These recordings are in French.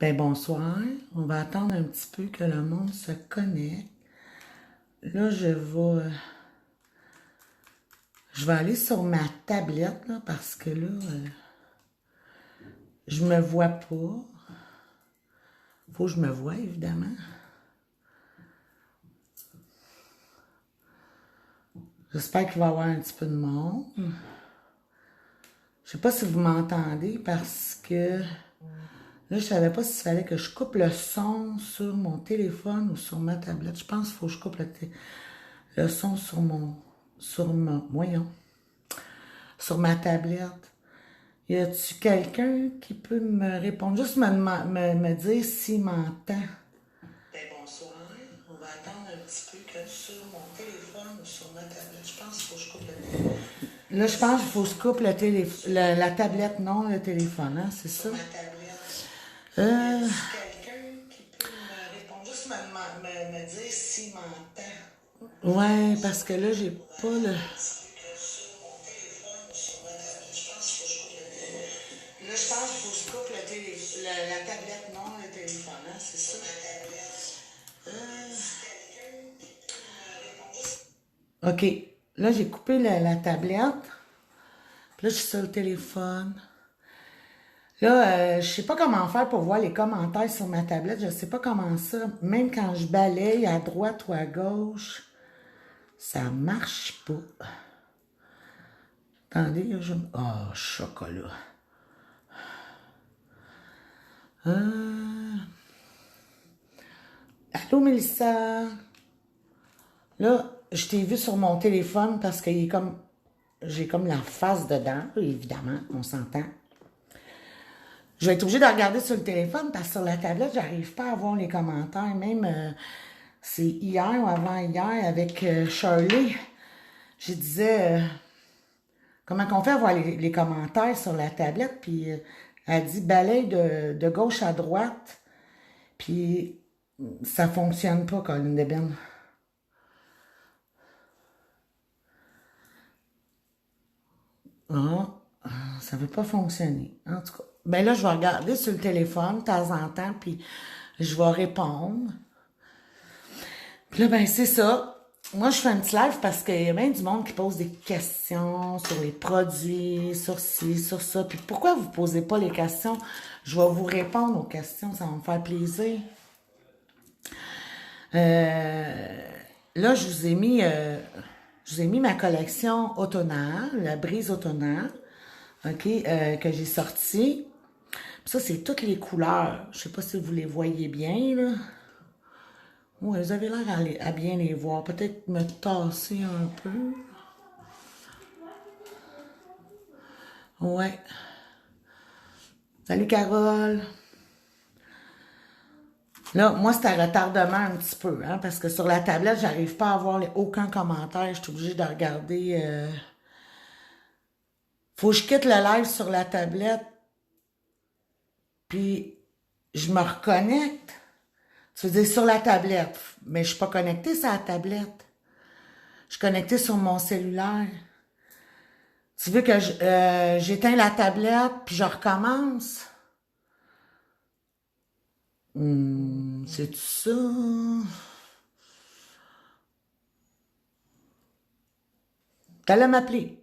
Ben bonsoir. On va attendre un petit peu que le monde se connecte. Là, je vais aller sur ma tablette là, parce que là, je me vois pas. Faut que je me voie, évidemment. J'espère qu'il va y avoir un petit peu de monde. Je sais pas si vous m'entendez parce que là, je savais pas s'il fallait que je coupe le son sur mon téléphone ou sur ma tablette. Je pense qu'il faut que je coupe le son voyons, sur ma tablette. Y a-tu quelqu'un qui peut me répondre? Juste me dire s'il m'entend. Ben bonsoir. On va attendre un petit peu que sur mon téléphone ou sur ma tablette. Je pense qu'il faut que je coupe le téléphone. Là, je pense qu'il faut que je coupe la tablette, non le téléphone, hein, c'est ça? Sur ma tablette. Y a-tu quelqu'un qui peut me répondre? Juste me dire s'il m'entend. Ouais, parce que là, j'ai pas le... Là, je pense qu'il faut que je coupe la tablette, non, le téléphone, hein, c'est ça? OK. Là, j'ai coupé la tablette. Puis là, je suis sur le téléphone. Là, je sais pas comment faire pour voir les commentaires sur ma tablette. Je sais pas comment ça. Même quand je balaye à droite ou à gauche, ça marche pas. Attendez, là, oh, chocolat. Allô, Mélissa? Là, je t'ai vu sur mon téléphone parce que j'ai comme la face dedans, évidemment, on s'entend. Je vais être obligée de regarder sur le téléphone parce que sur la tablette, j'arrive pas à voir les commentaires. Même, c'est hier ou avant-hier avec Shirley, je disais, comment qu'on fait à voir les commentaires sur la tablette, puis elle dit balaye de gauche à droite, puis ça fonctionne pas, Colin Deben. Ah, ça veut pas fonctionner. En tout cas, ben là, je vais regarder sur le téléphone de temps en temps, puis je vais répondre. Puis là, ben c'est ça. Moi, je fais un petit live parce qu'il y a bien du monde qui pose des questions sur les produits, sur ci, sur ça. Puis pourquoi vous posez pas les questions? Je vais vous répondre aux questions, ça va me faire plaisir. Là, je vous ai mis ma collection automnale, la brise automnale, ok, que j'ai sortie. Puis ça, c'est toutes les couleurs. Je sais pas si vous les voyez bien, là. Ouais, vous avez l'air à bien les voir. Peut-être me tasser un peu. Ouais. Salut, Carole. Là, moi, c'est à retardement un petit peu, hein, parce que sur la tablette, j'arrive pas à avoir aucun commentaire. Je suis obligée de regarder. Faut que je quitte le live sur la tablette, puis je me reconnecte. Tu veux dire sur la tablette, mais je suis pas connectée sur la tablette. Je suis connectée sur mon cellulaire. Tu veux que j'éteins la tablette, puis je recommence? C'est tout ça? T'allais m'appeler.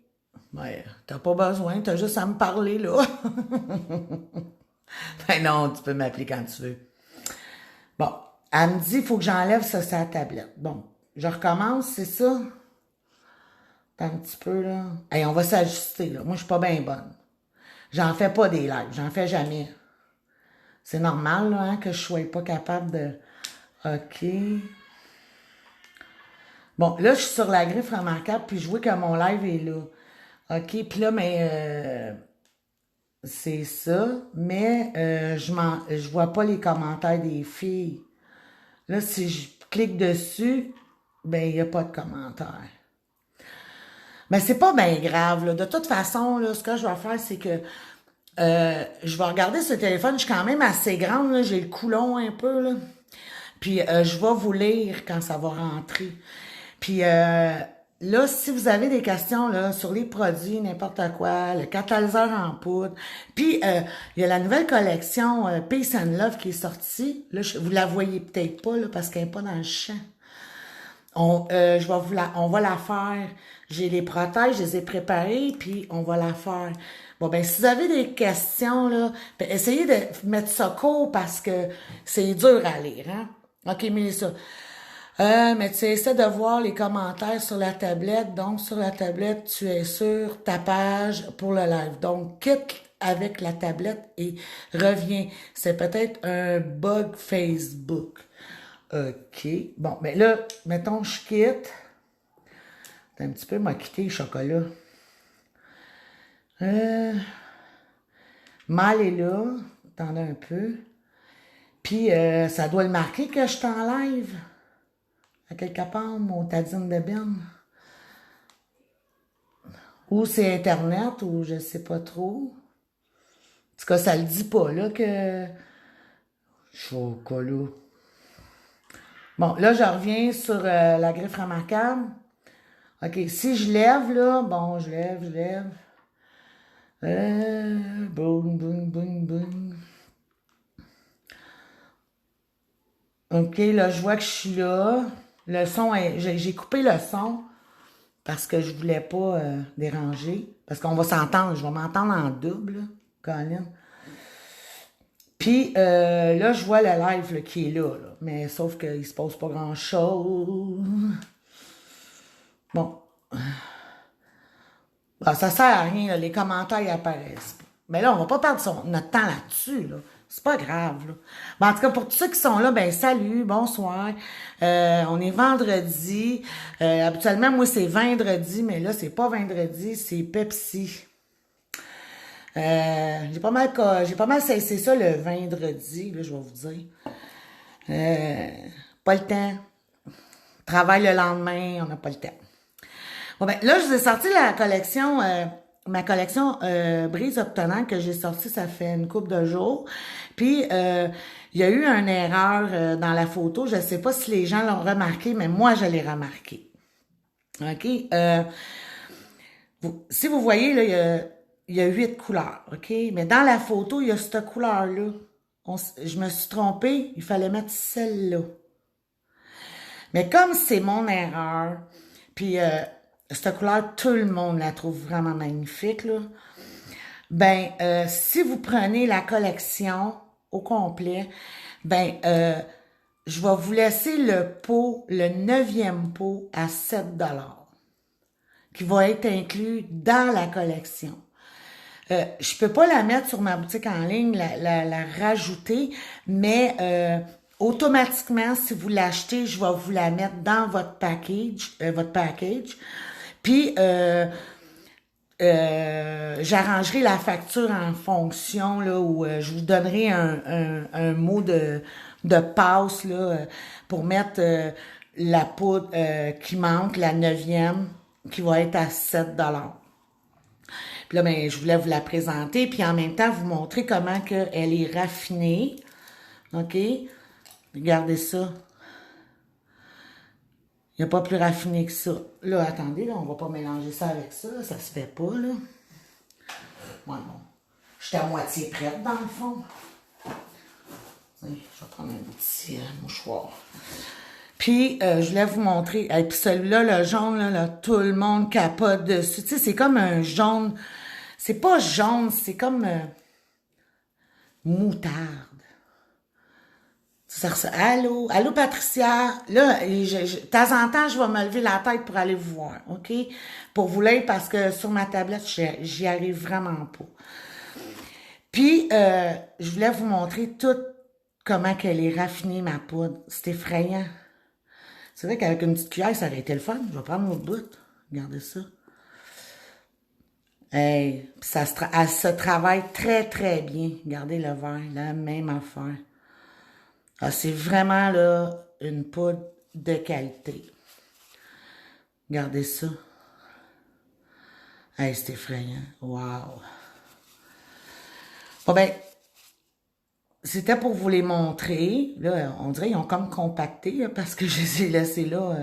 Ouais, t'as pas besoin, t'as juste à me parler, là. Ben non, tu peux m'appeler quand tu veux. Bon, elle me dit, il faut que j'enlève ça sur la tablette. Bon, je recommence, c'est ça? Attends un petit peu, là. Hey, on va s'ajuster, là. Moi, je suis pas bien bonne. J'en fais pas des lives, j'en fais jamais. C'est normal, là, hein, que je sois pas capable de... OK. Bon, là, je suis sur la griffe remarquable, puis je vois que mon live est là. OK, puis là, mais... c'est ça, mais je vois pas les commentaires des filles. Là, si je clique dessus, ben, il n'y a pas de commentaires. Mais c'est pas bien grave, là. De toute façon, là, ce que je vais faire, c'est que je vais regarder ce téléphone. Je suis quand même assez grande, là. J'ai le coulon un peu, là. Puis je vais vous lire quand ça va rentrer. Puis là, si vous avez des questions là, sur les produits, n'importe quoi, le catalyseur en poudre, puis il y a la nouvelle collection Peace and Love qui est sortie. Là, vous la voyez peut-être pas là, parce qu'elle n'est pas dans le champ. On va la faire. J'ai les protèges, je les ai préparés, puis on va la faire. Bon, ben, si vous avez des questions, là, ben, essayez de mettre ça court parce que c'est dur à lire, hein? OK, Mélissa. Mais tu essaies de voir les commentaires sur la tablette. Donc, sur la tablette, tu es sur ta page pour le live. Donc, quitte avec la tablette et reviens. C'est peut-être un bug Facebook. OK. Bon, mais là, mettons, je quitte. T'as un petit peu m'a quitté, le chocolat. Mal est là. Attendez un peu. Puis, ça doit le marquer que je t'en live. À quelque part, mon tadine de bine. Ou c'est Internet, ou je sais pas trop. En tout cas, ça le dit pas, là, que... Chocolat. Bon, là, je reviens sur la griffe remarquable. OK, si je lève, là, bon, je lève. Boum, boum, boum, boum. OK, là, je vois que je suis là. Le son est... J'ai coupé le son parce que je voulais pas déranger. Parce qu'on va s'entendre. Je vais m'entendre en double, là, Colin. Puis là, je vois le live là, qui est là. Mais sauf qu'il se passe pas grand-chose. Bon. Ben, ça sert à rien, là, les commentaires ils apparaissent pas. Mais là, on va pas perdre notre temps là-dessus, là. C'est pas grave, là. Ben, en tout cas, pour tous ceux qui sont là, ben salut, bonsoir. On est vendredi. Habituellement, moi, c'est vendredi, mais là, c'est pas vendredi, c'est Pepsi. J'ai pas mal cessé ça le vendredi, là, je vais vous dire. Pas le temps. Travaille le lendemain, on n'a pas le temps. Bon, ben, là, je vous ai sorti la collection, ma collection Brise obtenant que j'ai sorti, ça fait une couple de jours. Puis, il y a eu une erreur dans la photo. Je ne sais pas si les gens l'ont remarqué, mais moi, je l'ai remarqué. OK? Si vous voyez, là, il y a 8 couleurs, OK? Mais dans la photo, il y a cette couleur-là. Je me suis trompée, il fallait mettre celle-là. Mais comme c'est mon erreur, puis cette couleur, tout le monde la trouve vraiment magnifique, là. Ben, si vous prenez la collection au complet, ben, je vais vous laisser le pot, le 9e pot à 7 $, qui va être inclus dans la collection. Je peux pas la mettre sur ma boutique en ligne, la rajouter, mais automatiquement, si vous l'achetez, je vais vous la mettre dans votre package, Puis j'arrangerai la facture en fonction là où je vous donnerai un mot de passe là pour mettre la poudre qui manque, la 9e, qui va être à 7 $. Puis là, ben, je voulais vous la présenter, puis en même temps, vous montrer comment que elle est raffinée. OK? Regardez ça. Il n'y a pas plus raffiné que ça. Là, attendez, là, on va pas mélanger ça avec ça. Là, ça se fait pas, là. Ouais, bon. J'étais à moitié prête, dans le fond. Je vais prendre un petit mouchoir. Puis, je voulais vous montrer. Et puis celui-là, le jaune, là, tout le monde capote dessus. Tu sais, c'est comme un jaune. C'est pas jaune, c'est comme moutarde. Allô, allô Patricia. Là, de temps en temps, je vais me lever la tête pour aller vous voir, OK? Pour vous lire parce que sur ma tablette, j'y arrive vraiment pas. Puis, je voulais vous montrer tout comment qu'elle est raffinée, ma poudre. C'est effrayant. C'est vrai qu'avec une petite cuillère, ça aurait été le fun. Je vais prendre mon bout. Regardez ça. Hey, elle se travaille très, très bien. Regardez le verre, la même affaire. Ah, c'est vraiment, là, une poudre de qualité. Regardez ça. Hey, c'est effrayant. Wow. Bon, ben, c'était pour vous les montrer. Là, on dirait qu'ils ont comme compacté, là, parce que je les ai laissés là.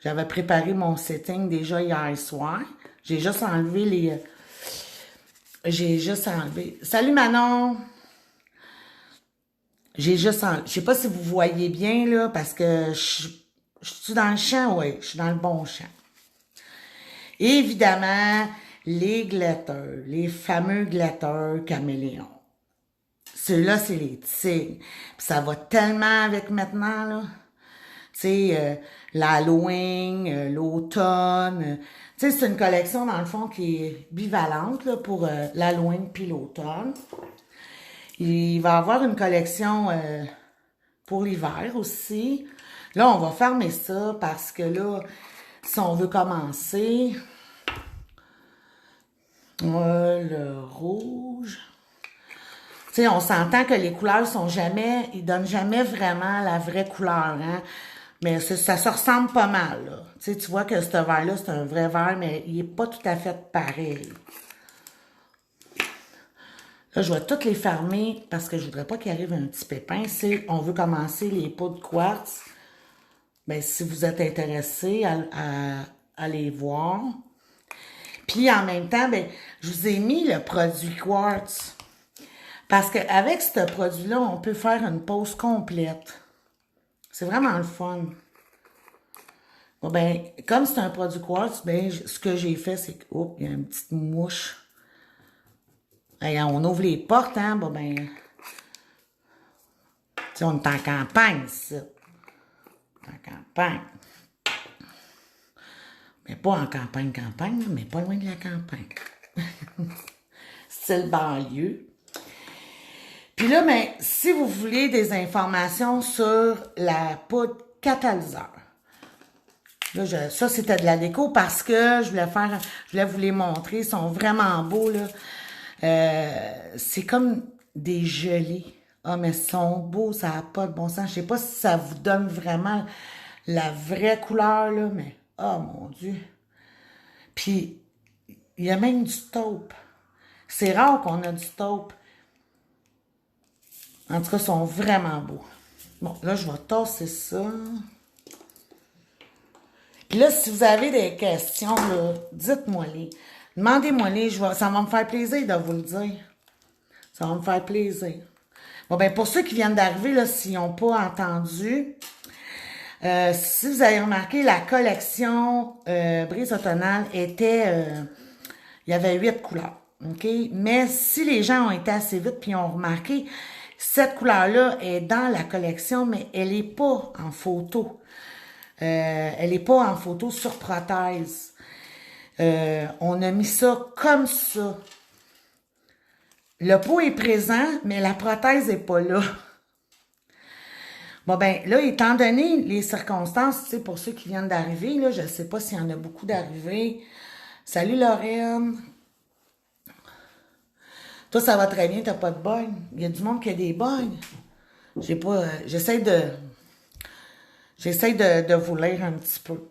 J'avais préparé mon setting déjà hier soir. J'ai juste enlevé les... J'ai juste enlevé... Salut Manon! J'ai juste enlevé... Je sais pas si vous voyez bien, là, parce que je suis dans le champ, oui, je suis dans le bon champ. Évidemment, les glatteurs, les fameux glatteurs caméléons. Ceux-là, c'est les tigres. Puis ça va tellement avec maintenant, là. Tu sais, l'Halloween, l'automne. Tu sais, c'est une collection, dans le fond, qui est bivalente, là, pour l'Halloween puis l'automne. Il va y avoir une collection pour l'hiver aussi. Là, on va fermer ça parce que là, si on veut commencer, le rouge. Tu sais, on s'entend que les couleurs sont jamais, ils donnent jamais vraiment la vraie couleur, hein. Mais ça se ressemble pas mal, là. Tu sais, tu vois que ce vert-là, c'est un vrai vert, mais il est pas tout à fait pareil. Là, je vais toutes les fermer parce que je voudrais pas qu'il arrive un petit pépin. On veut commencer les pots de quartz. Ben, si vous êtes intéressé à les voir. Puis, en même temps, ben, je vous ai mis le produit quartz. Parce qu'avec ce produit-là, on peut faire une pause complète. C'est vraiment le fun. Bon, ben, comme c'est un produit quartz, ben, ce que j'ai fait, c'est que, oups, il y a une petite mouche. Hey, on ouvre les portes, hein, bon, ben, tu sais, on est en campagne, ça. En campagne. Mais pas en campagne, mais pas loin de la campagne. C'est le banlieue. Puis là, ben, si vous voulez des informations sur la poudre catalyseur, là, ça, c'était de la déco parce que je voulais vous les montrer. Ils sont vraiment beaux, là. C'est comme des gelées. Ah, mais ils sont beaux, ça n'a pas de bon sens. Je sais pas si ça vous donne vraiment la vraie couleur, là, mais, oh mon Dieu. Puis, il y a même du taupe. C'est rare qu'on a du taupe. En tout cas, ils sont vraiment beaux. Bon, là, je vais tasser ça. Puis là, si vous avez des questions, là, dites-moi-les. Demandez-moi-les. Ça va me faire plaisir de vous le dire. Ça va me faire plaisir. Bon, ben pour ceux qui viennent d'arriver, là, s'ils n'ont pas entendu, si vous avez remarqué, la collection Brise automnale était... il y avait 8 couleurs. OK? Mais si les gens ont été assez vite puis ont remarqué, cette couleur-là est dans la collection, mais elle n'est pas en photo. Elle n'est pas en photo sur prothèse. On a mis ça comme ça. Le pot est présent, mais la prothèse n'est pas là. Bon, ben là, étant donné les circonstances, tu sais, pour ceux qui viennent d'arriver, là, je ne sais pas s'il y en a beaucoup d'arrivés. Salut Lorraine. Toi, ça va très bien, t'as pas de bugs. Il y a du monde qui a des bugs. J'ai pas. J'essaie de vous lire un petit peu.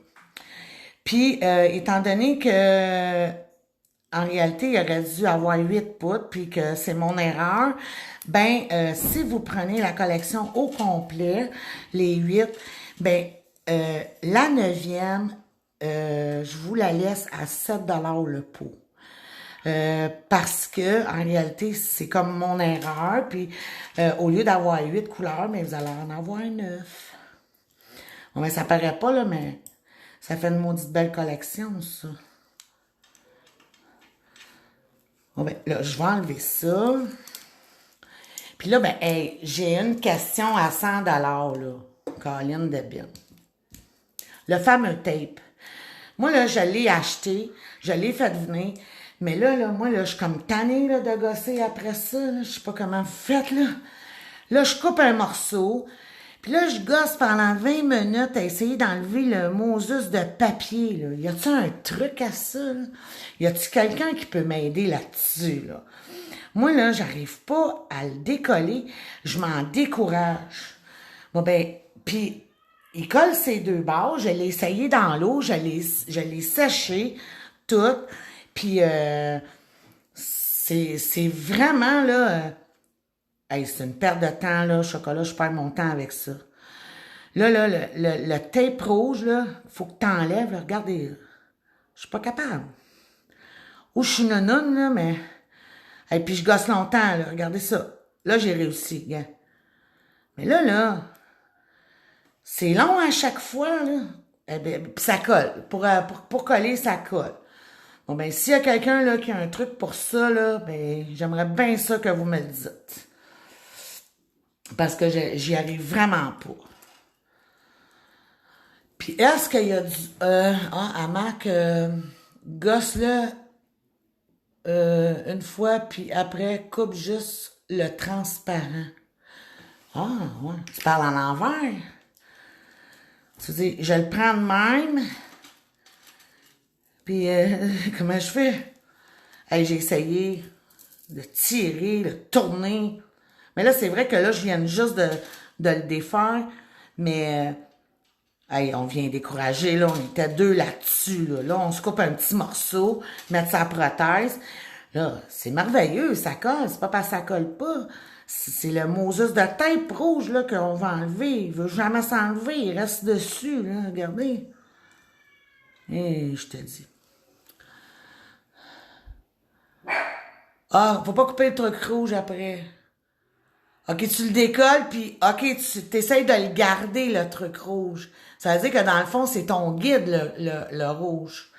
Puis, étant donné que en réalité, il aurait dû avoir 8 poutres, puis que c'est mon erreur, ben, si vous prenez la collection au complet, les 8, ben, la 9e, je vous la laisse à 7$ le pot. Parce que en réalité, c'est comme mon erreur, puis au lieu d'avoir 8 couleurs, mais vous allez en avoir 9. Bon, ben, ça paraît pas, là, mais ça fait une maudite belle collection, ça. Bon, ben, là, je vais enlever ça. Puis là, ben, hey, j'ai une question à 100$, là. Colline de Bin. Le fameux tape. Moi, là, je l'ai acheté, je l'ai fait venir, mais là, moi, là, je suis comme tannée, là, de gosser après ça, là. Je sais pas comment vous faites, là. Là, je coupe un morceau, puis là, je gosse pendant 20 minutes à essayer d'enlever le Moses de papier, là. Y a-t-il un truc à ça, là? Y a-t-il quelqu'un qui peut m'aider là-dessus, là? Moi, là, j'arrive pas à le décoller, je m'en décourage. Bon, ben, puis il colle ces deux barres, je l'ai essayé dans l'eau, je l'ai séché, tout, puis c'est vraiment, là, hey, c'est une perte de temps, là, chocolat, je perds mon temps avec ça. Là, le tape rouge, là, faut que tu enlèves, là, regardez, je suis pas capable. Ou je suis nounoune, là, mais... Et puis je gosse longtemps, là, regardez ça. Là, j'ai réussi, gars. Mais c'est long à chaque fois, là. Eh bien, puis ça colle. Pour coller, ça colle. Bon, ben, s'il y a quelqu'un, là, qui a un truc pour ça, là, ben, j'aimerais bien ça que vous me le dites. Parce que j'y arrive vraiment pas. Puis est-ce qu'il y a du... Mac, gosse là une fois, puis après, coupe juste le transparent. Ah, ouais. Tu parles en l'envers. Tu dis, je le prends de même. Puis, comment je fais? Hey, j'ai essayé de tirer, de tourner. Mais là, c'est vrai que là, je viens juste de le défaire. Mais... Hey, on vient décourager, là, on était deux là-dessus, là. Là, on se coupe un petit morceau, mettre sa prothèse. Là, c'est merveilleux, ça colle, c'est pas parce que ça colle pas. C'est le Moses de tape rouge, là, qu'on va enlever. Il veut jamais s'enlever, il reste dessus, là, regardez. Et je te dis. Ah, faut pas couper le truc rouge après. OK, tu le décolles, puis OK, tu t'essayes de le garder, le truc rouge. Ça veut dire que dans le fond, c'est ton guide, le rouge.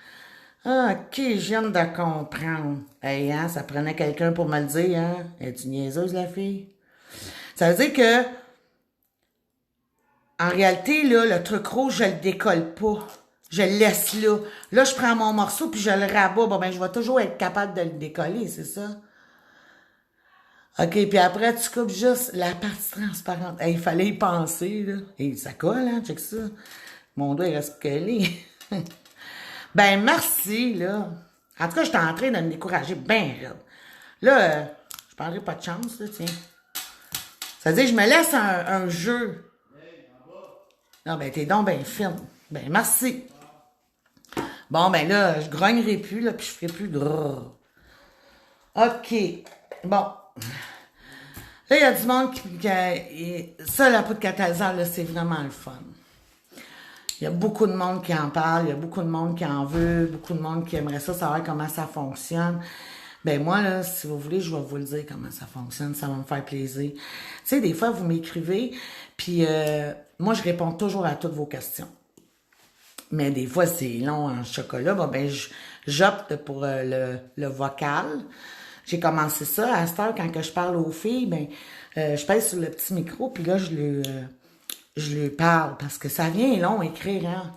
Ah, OK, je viens de comprendre. Hey, hein, ça prenait quelqu'un pour me le dire, hein? Es-tu niaiseuse, la fille? Ça veut dire que, en réalité, là, le truc rouge, je le décolle pas. Je le laisse là. Là, je prends mon morceau, puis je le rabats. Bon, ben, je vais toujours être capable de le décoller, c'est ça? OK, puis après, tu coupes juste la partie transparente. Hey, il fallait y penser, là. Et ça colle, hein, check ça. Mon doigt, il reste collé. Ben, merci, là. En tout cas, j'étais en train de me décourager bien raide. Là, je prendrai pas de chance, là, tiens. Ça veut dire que je me laisse un jeu. Non, ben, t'es donc bien fine. Ben, merci. Bon, ben là, je grognerai plus, là, puis je ferai plus de... OK. Bon. Là, il y a du monde ça, la poudre catalyseur, là, c'est vraiment le fun. Il y a beaucoup de monde qui en parle, il y a beaucoup de monde qui en veut, beaucoup de monde qui aimerait ça, savoir comment ça fonctionne. Ben moi, là, si vous voulez, je vais vous le dire comment ça fonctionne, ça va me faire plaisir. Tu sais, des fois, vous m'écrivez, puis moi, je réponds toujours à toutes vos questions. Mais des fois, c'est long en chocolat. Bon, ben, j'opte pour le vocal. J'ai commencé ça à cette heure, quand que je parle aux filles, ben, je pèse sur le petit micro, puis là, je lui parle, parce que ça vient long écrire, hein.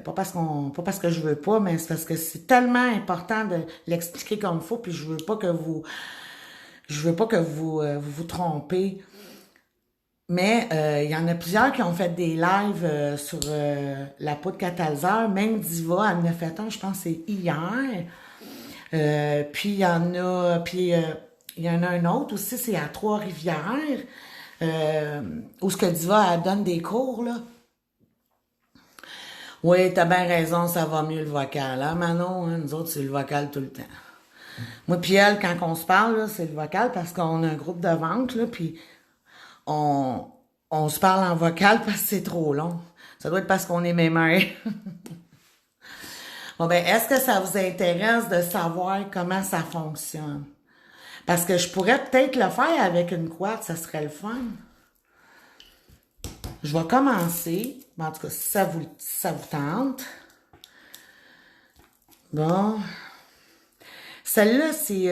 Pas parce que je veux pas, mais c'est parce que c'est tellement important de l'expliquer comme il faut, puis je veux pas que vous vous trompez. Mais il y en a plusieurs qui ont fait des lives sur la poudre catalyseur. Même Diva, elle en a fait un, je pense que c'est hier. Puis il y en a, il y en a un autre aussi, c'est à Trois-Rivières, où ce que Diva, elle donne des cours, là. Oui, t'as bien raison, ça va mieux le vocal, hein, Manon? Hein? Nous autres, c'est le vocal tout le temps. Moi puis elle, quand on se parle, là, c'est le vocal parce qu'on a un groupe de vente, là, puis on, on se parle en vocal parce que c'est trop long. Ça doit être parce qu'on est mémères. Bon, ben, est-ce que ça vous intéresse de savoir comment ça fonctionne? Parce que je pourrais peut-être le faire avec une couette, ça serait le fun. Je vais commencer. En tout cas, si ça vous tente. Bon. Celle-là, c'est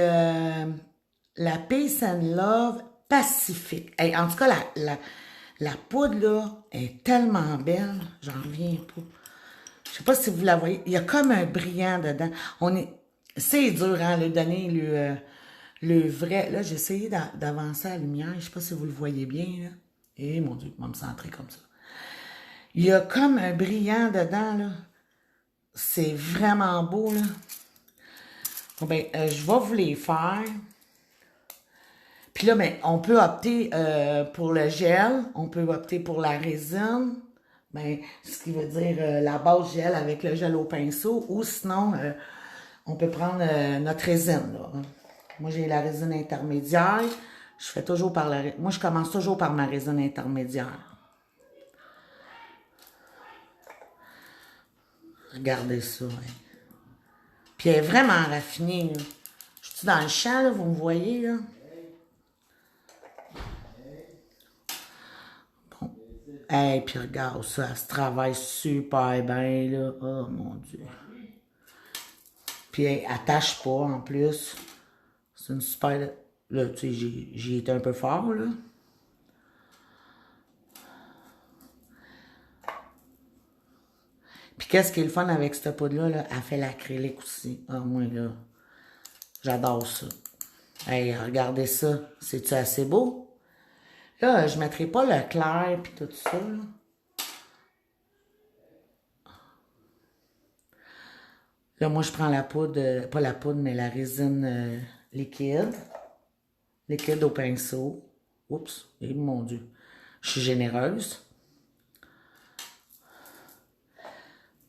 la Peace and Love Pacifique. Hey, en tout cas, la poudre, là, est tellement belle. J'en reviens pas. Je sais pas si vous la voyez. Il y a comme un brillant dedans. C'est dur, hein, de donner le vrai. Là, j'ai essayé d'avancer la lumière. Je sais pas si vous le voyez bien, là. Et mon Dieu, je vais me centrer comme ça. Il y a comme un brillant dedans, là. C'est vraiment beau, là. Bon, ben, je vais vous les faire. Puis là, ben, on peut opter pour le gel. On peut opter pour la résine. Ben, ce qui veut dire la base gel avec le gel au pinceau. Ou sinon, on peut prendre notre résine, là. Moi, j'ai la résine intermédiaire. Je fais toujours moi, je commence toujours par ma résine intermédiaire. Regardez ça, hein. Puis elle est vraiment raffinée, là. Je suis dans le champ, là, vous me voyez, là? Bon. Hey, puis regarde ça, elle se travaille super bien, là. Oh, mon Dieu. Puis elle attache pas, en plus. C'est une super... Là, tu sais, j'y été un peu fort, là. Puis qu'est-ce qui est le fun avec cette poudre-là, là? Elle fait l'acrylique aussi. Ah, moi, là, j'adore ça. Hey, regardez ça. C'est-tu assez beau? Là, je ne mettrai pas le clair puis tout ça, là. Là, moi, je prends la poudre, pas la poudre, mais la résine liquide. Liquide au pinceau. Oups, et mon Dieu. Je suis généreuse.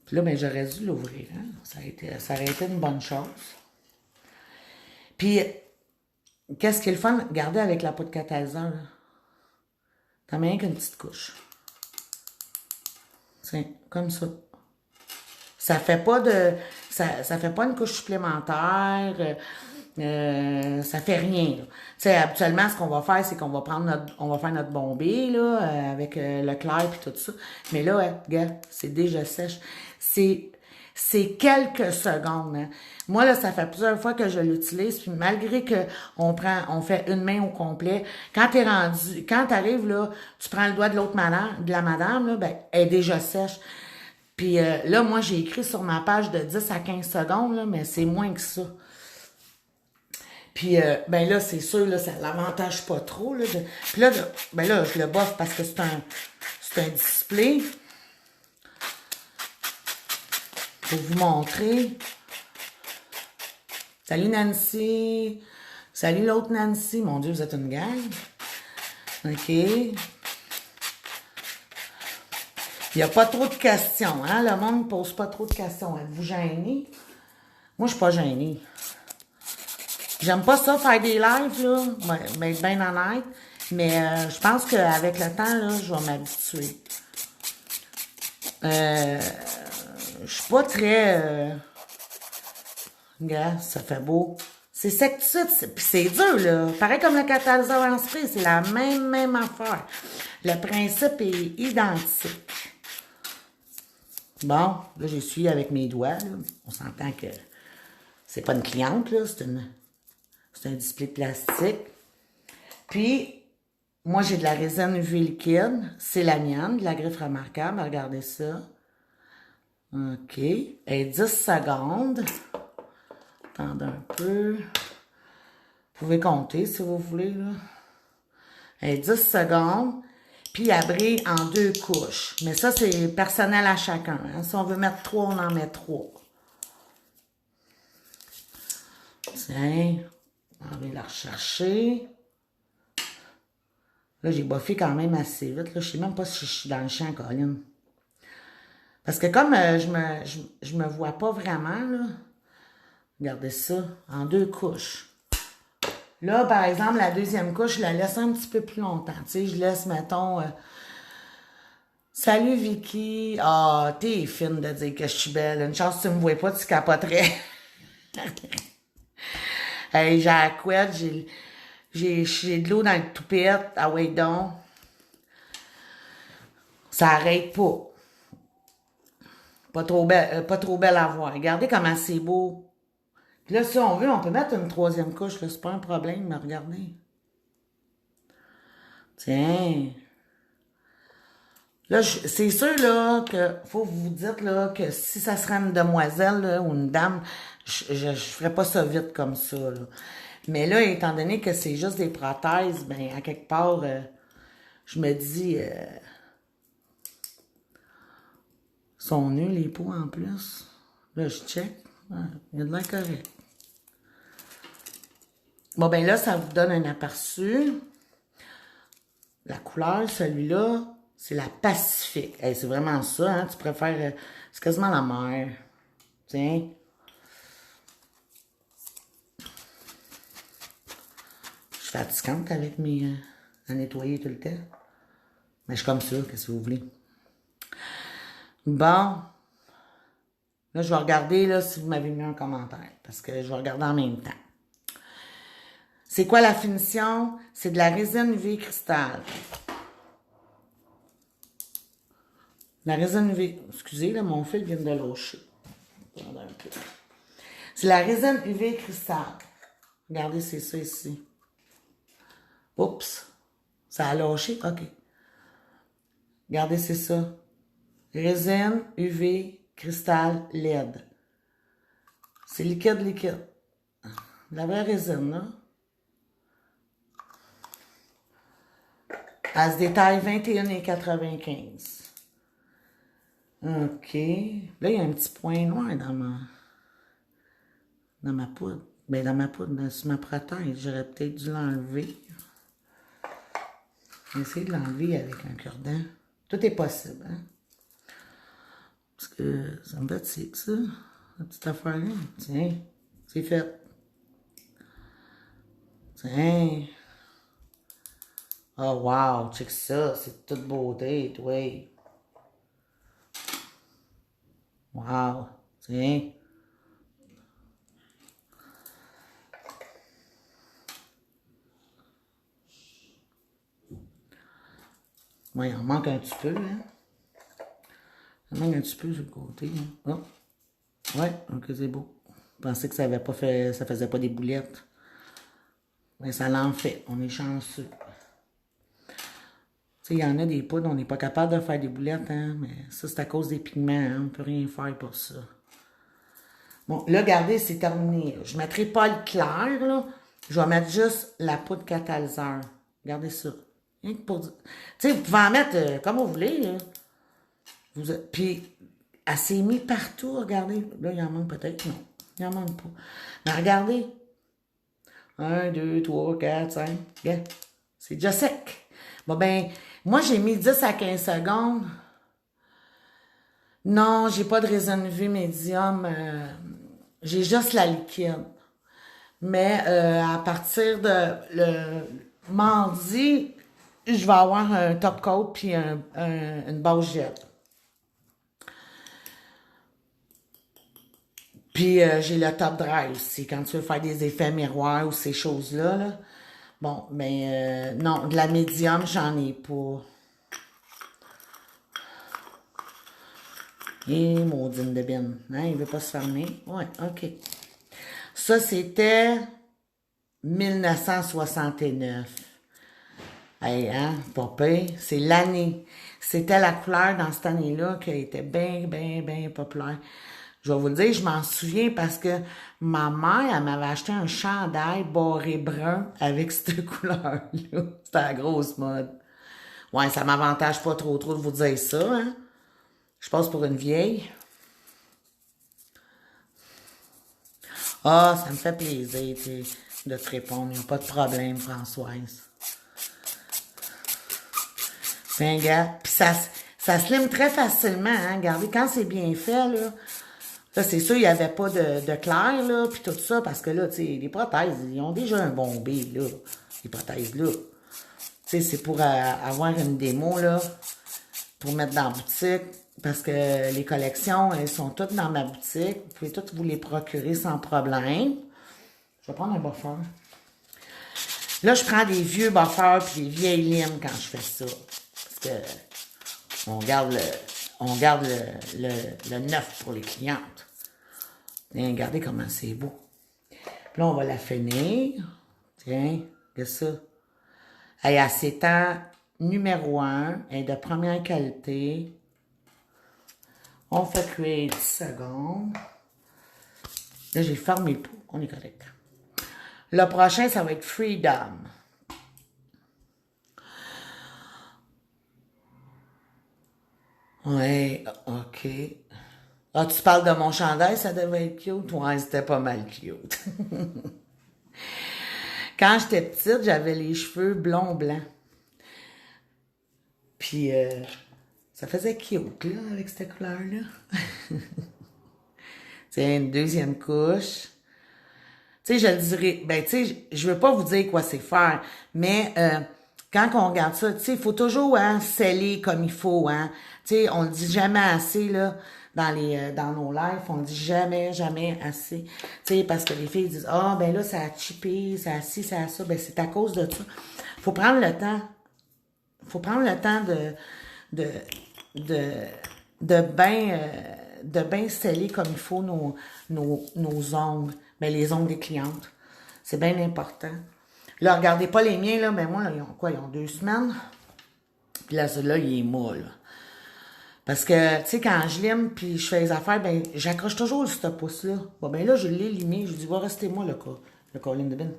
Puis là, ben, j'aurais dû l'ouvrir, hein? Ça aurait été une bonne chose. Puis, qu'est-ce qui est le fun? Regardez avec la poudre catalyseur, là. T'as rien qu'une petite couche. Tiens, comme ça. Ça fait pas de. Ça fait pas une couche supplémentaire. Ça fait rien. Tu sais, habituellement, ce qu'on va faire, c'est qu'on va prendre on va faire notre bombée, là, avec le clair et tout ça. Mais là, regarde, c'est déjà sèche. C'est quelques secondes, hein. Moi, là, ça fait plusieurs fois que je l'utilise, puis malgré que on fait une main au complet, quand t'arrives, là, tu prends le doigt de la madame, là, ben, elle est déjà sèche. Puis là, moi, j'ai écrit sur ma page de 10 à 15 secondes, là, mais c'est moins que ça. Puis, ben là, c'est sûr, là, ça l'avantage pas trop, là. Puis là, ben là, je le boffe parce que c'est un display. Pour vous montrer. Salut Nancy. Salut l'autre Nancy. Mon Dieu, vous êtes une gang. OK. Il n'y a pas trop de questions, hein? Le monde ne pose pas trop de questions. Êtes-vous gênés? Moi, je suis pas gênée. J'aime pas ça faire des lives, là. Ben, bien honnête. Mais je pense qu'avec le temps, là, je vais m'habituer. Je suis pas très... Regarde, ça fait beau. C'est sec tout de suite, puis c'est dur, là. Pareil comme le catalyseur en spray, c'est la même affaire. Le principe est identique. Bon, là, j'essuie avec mes doigts, là. On s'entend que c'est pas une cliente, là. C'est un display plastique. Puis, moi, j'ai de la résine UV liquide. C'est la mienne, de la griffe remarquable. Regardez ça. OK. Et 10 secondes. Attendez un peu. Vous pouvez compter si vous voulez, là. Et 10 secondes. Puis, elle brille en 2 couches. Mais ça, c'est personnel à chacun, hein. Si on veut mettre 3, on en met 3. Tiens. On va la rechercher. Là, j'ai boffé quand même assez vite. Là, je sais même pas si je suis dans le champ, Colin. Parce que comme je me vois pas vraiment, là. Regardez ça, en 2 couches. Là, par exemple, la deuxième couche, je la laisse un petit peu plus longtemps. Tu sais, je laisse, mettons... Salut, Vicky. Ah, t'es fine de dire que je suis belle. Une chance que tu me vois pas, tu capoterais. Hey, j'ai la couette, j'ai de l'eau dans le toupette. Ah ouais, donc. Ça arrête pas. Pas trop belle à voir. Regardez comment c'est beau. Puis là, si on veut, on peut mettre une 3e couche, là. C'est pas un problème, mais regardez. Tiens. Là, c'est sûr, là, que faut vous dire, là, que si ça serait une demoiselle, là, ou une dame, je ferais pas ça vite comme ça, là. Mais là, étant donné que c'est juste des prothèses, ben, à quelque part, je me dis, sont nus, les peaux, en plus. Là, je check. Ah, il y a de l'air correct. Bon, ben là, ça vous donne un aperçu. La couleur, celui-là, c'est la Pacifique. Hey, c'est vraiment ça, hein? Tu préfères... c'est quasiment la mer. Tiens. Je suis fatigante avec mes... à nettoyer tout le temps. Mais je suis comme ça, qu'est-ce que vous voulez. Bon. Là, je vais regarder là, si vous m'avez mis un commentaire, parce que je vais regarder en même temps. C'est quoi la finition? C'est de la résine UV cristal. La résine UV... Excusez, là, mon fil vient de lâcher. C'est la résine UV cristal. Regardez, c'est ça ici. Oups. Ça a lâché? OK. Regardez, c'est ça. Résine UV cristal LED. C'est liquide. La vraie résine, là. Elle se détaille 21,95. OK. Là, il y a un petit point noir dans ma poudre. Ben, dans ma poudre, sur ma prothèse. J'aurais peut-être dû l'enlever. Je vais essayer de l'enlever avec un cure-dent. Tout est possible, hein? Parce que ça me fatigue, ça. La petite affaire-là. Tiens, c'est fait. Tiens. Oh, wow, check ça. C'est toute beauté, toi. Wow. Tiens. Ouais, il en manque un petit peu, hein. Il en manque un petit peu sur le côté, hein. Oh. Ouais, ok, c'est beau. Je pensais que ça avait pas fait, ça faisait pas des boulettes. Mais ça l'en fait. On est chanceux. Tu sais, il y en a des poudres, on n'est pas capable de faire des boulettes, hein. Mais ça, c'est à cause des pigments, hein. On peut rien faire pour ça. Bon, là, regardez, c'est terminé. Je ne mettrai pas le clair, là. Je vais mettre juste la poudre catalyseur. Regardez ça. Rien que pour dire. Tu sais, vous pouvez en mettre comme vous voulez, là. Puis, elle s'est mise partout, regardez. Là, il en manque peut-être. Non, il en manque pas. Mais regardez. 1, 2, 3, 4, 5. Regarde. C'est déjà sec. Bon, ben, moi, j'ai mis 10 à 15 secondes. Non, j'ai pas de résine UV médium. J'ai juste la liquide. Mais à partir de le mardi, je vais avoir un top coat puis une base gel. Puis j'ai le top dry aussi, quand tu veux faire des effets miroirs ou ces choses-là. Là. Bon, mais non, de la médium, j'en ai pas. Et maudine de bin. Hein, il veut pas se fermer. Ouais, OK. Ça, c'était 1969. Hey, hein, pas pire. C'est l'année. C'était la couleur dans cette année-là qui était bien, bien, bien populaire. Je vais vous le dire, je m'en souviens parce que ma mère, elle m'avait acheté un chandail barré brun avec cette couleur-là. C'était la grosse mode. Ouais, ça m'avantage pas trop de vous dire ça, hein. Je passe pour une vieille. Ah, ça me fait plaisir de te répondre. Il n'y a pas de problème, Françoise. C'est un gars. Puis ça slime très facilement, hein. Regardez, quand c'est bien fait, là. Là, c'est sûr, il n'y avait pas de clair, là, puis tout ça, parce que là, tu sais, les prothèses, ils ont déjà un bon B, là. Les prothèses, là. Tu sais, c'est pour avoir une démo, là, pour mettre dans la boutique. Parce que les collections, elles sont toutes dans ma boutique. Vous pouvez toutes vous les procurer sans problème. Je vais prendre un buffer. Là, je prends des vieux buffers puis des vieilles limes quand je fais ça. Parce que on garde le neuf pour les clientes. Et regardez comment c'est beau. Puis là, on va la finir. Tiens, regarde ça. Elle a s'étend numéro 1. Elle est de première qualité. On fait cuire 10 secondes. Là, j'ai fermé le pot. On est correct. Le prochain, ça va être Freedom. Ouais, OK. Ah, tu parles de mon chandail, ça devait être cute? Ouais, c'était pas mal cute. Quand j'étais petite, j'avais les cheveux blonds-blancs. Puis, ça faisait cute, là, avec cette couleur-là. C'est une deuxième couche. Tu sais, je le dirais, ben, tu sais, je veux pas vous dire quoi c'est faire, mais quand on regarde ça, tu sais, il faut toujours, hein, sceller comme il faut, hein. Tu sais, on le dit jamais assez, là. dans nos lives, on dit jamais, jamais assez. Tu sais, parce que les filles disent, ah, ben là, ça a chippé, ça a ci, ça a ça. Ben, c'est à cause de ça. Faut prendre le temps. Faut prendre le temps de, de, de bien sceller comme il faut nos ongles. Ben, les ongles des clientes. C'est bien important. Là, regardez pas les miens, là, mais moi, là, ils ont quoi? Ils ont 2 semaines. Puis là, celui-là, il est mou, là. Parce que, tu sais, quand je lime puis je fais les affaires, ben, j'accroche toujours ce pouce-là. Bon, ben là, je l'ai limé. Je dis, va rester moi, le colline de bin.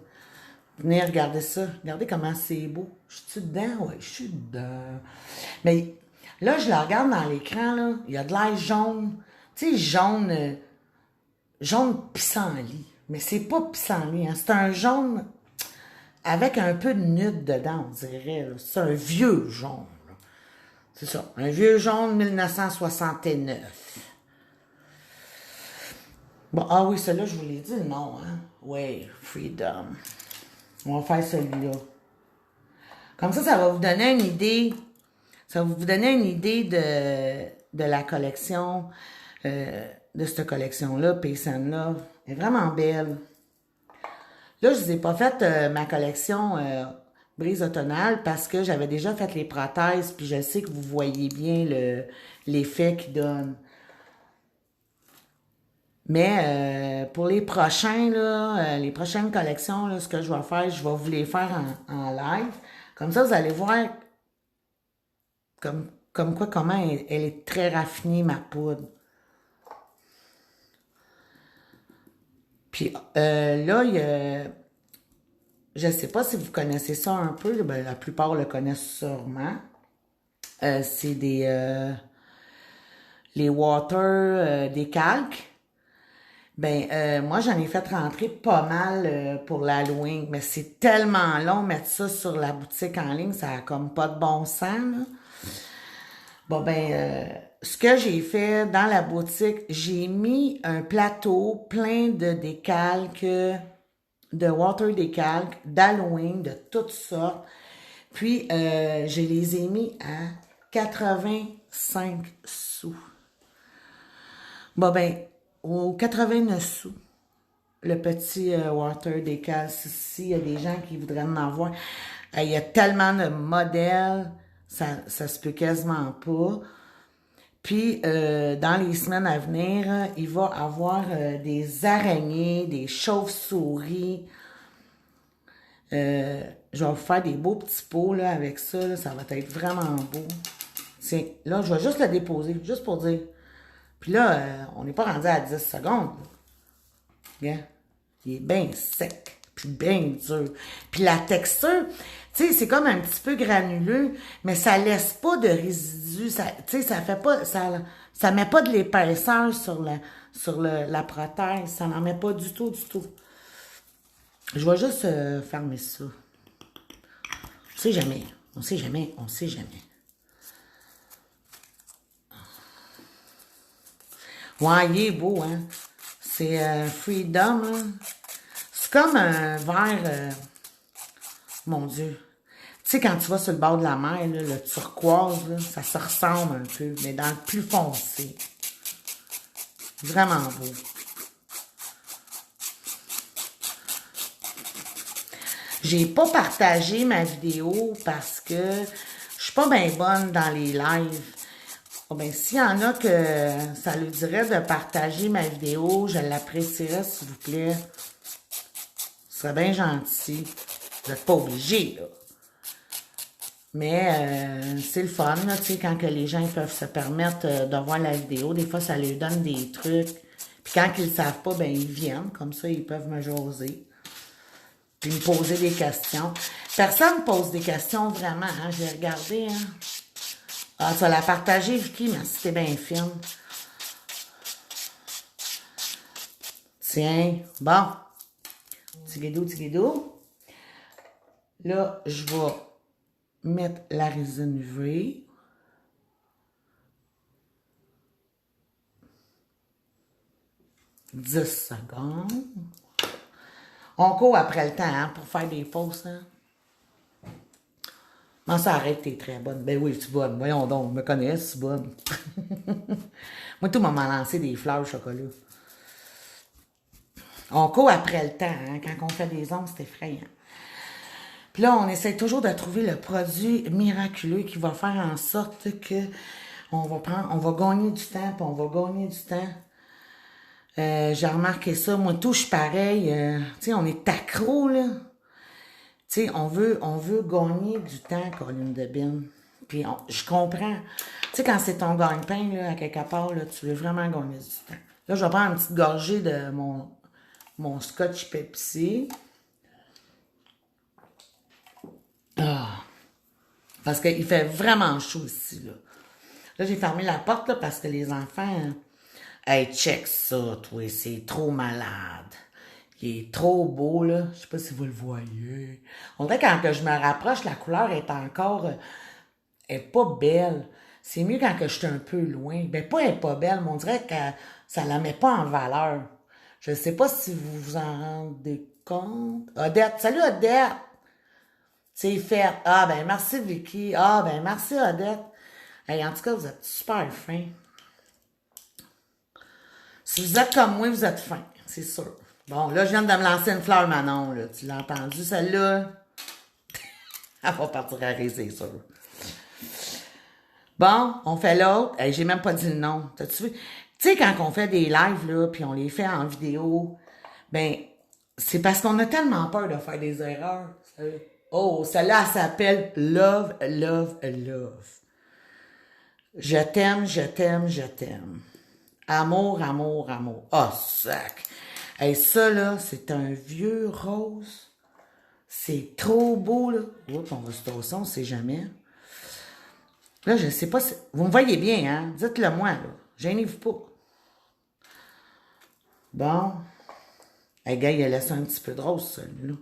Venez regarder ça. Regardez comment c'est beau. Je suis dedans? Ouais, je suis dedans. Mais là, je la regarde dans l'écran, là. Il y a de l'air jaune. Tu sais, jaune, jaune pissenlit. Mais c'est pas pissenlit, hein. C'est un jaune avec un peu de nude dedans, on dirait. C'est un vieux jaune. Là. C'est ça. Un vieux jaune 1969. Bon, ah oui, celui-là, je vous l'ai dit, non, hein? Oui, Freedom. On va faire celui-là. Comme ça va vous donner une idée. Ça va vous donner une idée de la collection, de cette collection-là, Peace and Love. Elle est vraiment belle. Là, je ne vous ai pas fait ma collection brise automnale parce que j'avais déjà fait les prothèses, puis je sais que vous voyez bien l'effet qu'ils donnent. Mais pour les prochains, là, les prochaines collections, là, ce que je vais faire, je vais vous les faire en live. Comme ça, vous allez voir comment elle est très raffinée, ma poudre. Puis là, il y a... Je ne sais pas si vous connaissez ça un peu, ben, la plupart le connaissent sûrement. C'est les water, des calques. Ben, moi, j'en ai fait rentrer pas mal pour l'Halloween, mais c'est tellement long mettre ça sur la boutique en ligne, ça a comme pas de bon sens, là. Bon, ben, ce que j'ai fait dans la boutique, j'ai mis un plateau plein de décalques, de water décalques, d'Halloween, de toutes sortes. Puis, je les ai mis à 85 sous. Bon, ben, aux 89 sous, le petit water décal. Si il y a des gens qui voudraient en avoir, il y a tellement de modèles, ça se peut quasiment pas. Puis, dans les semaines à venir, il va y avoir des araignées, des chauves-souris. Je vais vous faire des beaux petits pots là, avec ça. Là, ça va être vraiment beau. Là, je vais juste le déposer, juste pour dire. Puis là, on n'est pas rendu à 10 secondes. Bien. Il est bien sec, puis bien dur. Puis la texture, tu sais, c'est comme un petit peu granuleux, mais ça laisse pas de résidus. Tu sais, ça fait pas, ça met pas de l'épaisseur sur la prothèse. Ça n'en met pas du tout, du tout. Je vais juste fermer ça. On sait jamais. On sait jamais. On sait jamais. Ouais, il est beau, hein. C'est Freedom, là. C'est comme un verre... mon Dieu. Tu sais, quand tu vas sur le bord de la mer, là, le turquoise, là, ça se ressemble un peu, mais dans le plus foncé. Vraiment beau. J'ai pas partagé ma vidéo parce que je suis pas bien bonne dans les lives. Bon, ben, s'il y en a que ça lui dirait de partager ma vidéo, je l'apprécierais, s'il vous plaît. Ce serait bien gentil. Vous n'êtes pas obligé, là. Mais c'est le fun, là, tu sais, quand que les gens peuvent se permettre de voir la vidéo. Des fois, ça leur donne des trucs. Puis quand ils ne savent pas, ben ils viennent. Comme ça, ils peuvent me jaser. Puis me poser des questions. Personne ne pose des questions vraiment, hein. J'ai regardé, hein. Ah, tu vas la partager, Vicky, mais c'était bien fine. Tiens, bon. Tigidou, tigidou. Là, je vais mettre la résine UV. « 10 secondes. On court après le temps, hein, pour faire des fausses, hein. Non, ça arrête, t'es très bonne. Ben oui, tu es bonne. Voyons donc, me connais, tu es bonne. Moi, tout m'a lancé des fleurs au chocolat. On court après le temps, hein. Quand on fait des ongles, c'est effrayant. Puis là, on essaie toujours de trouver le produit miraculeux qui va faire en sorte que on va gagner du temps, puis on va gagner du temps. J'ai remarqué ça. Moi, tout, je suis pareil. Tu sais, on est accro, là. Tu sais, on veut gagner du temps, Colline de Bin. Puis je comprends. Tu sais, quand c'est ton gagne-pain, là, à quelque part, là, tu veux vraiment gagner du temps. Là, je vais prendre une petite gorgée de mon scotch Pepsi. Ah! Parce qu'il fait vraiment chaud ici, là. Là, j'ai fermé la porte, là, parce que les enfants... Hey, check ça, toi, c'est trop malade. Il est trop beau, là. Je sais pas si vous le voyez. On dirait que quand que je me rapproche, la couleur est encore... elle est pas belle. C'est mieux quand que je suis un peu loin. Ben, pas elle est pas belle, mais on dirait que ça la met pas en valeur. Je sais pas si vous vous en rendez compte. Odette, salut Odette! C'est fait. Ah, ben, merci Vicky. Ah, ben, merci Odette. Hey, en tout cas, vous êtes super fins. Si vous êtes comme moi, vous êtes fins. C'est sûr. Bon, là, je viens de me lancer une fleur, Manon, là. Tu l'as entendu, celle-là? Elle va partir à rire, c'est sûr. Bon, on fait l'autre. Hey, j'ai même pas dit le nom. T'as-tu vu? Tu sais, quand on fait des lives, là, puis on les fait en vidéo, ben, c'est parce qu'on a tellement peur de faire des erreurs. Oh, celle-là, elle s'appelle Love, Love, Love. Je t'aime, je t'aime, je t'aime. Amour, amour, amour. Oh, sac. Hey, ça, là, c'est un vieux rose. C'est trop beau, là. Oups, on va se tosser, on sait jamais. Là, je sais pas si... Vous me voyez bien, hein? Dites-le moi, là. Gênez-vous pas. Bon. Hey, gars, il a laissé un petit peu de rose, celui-là.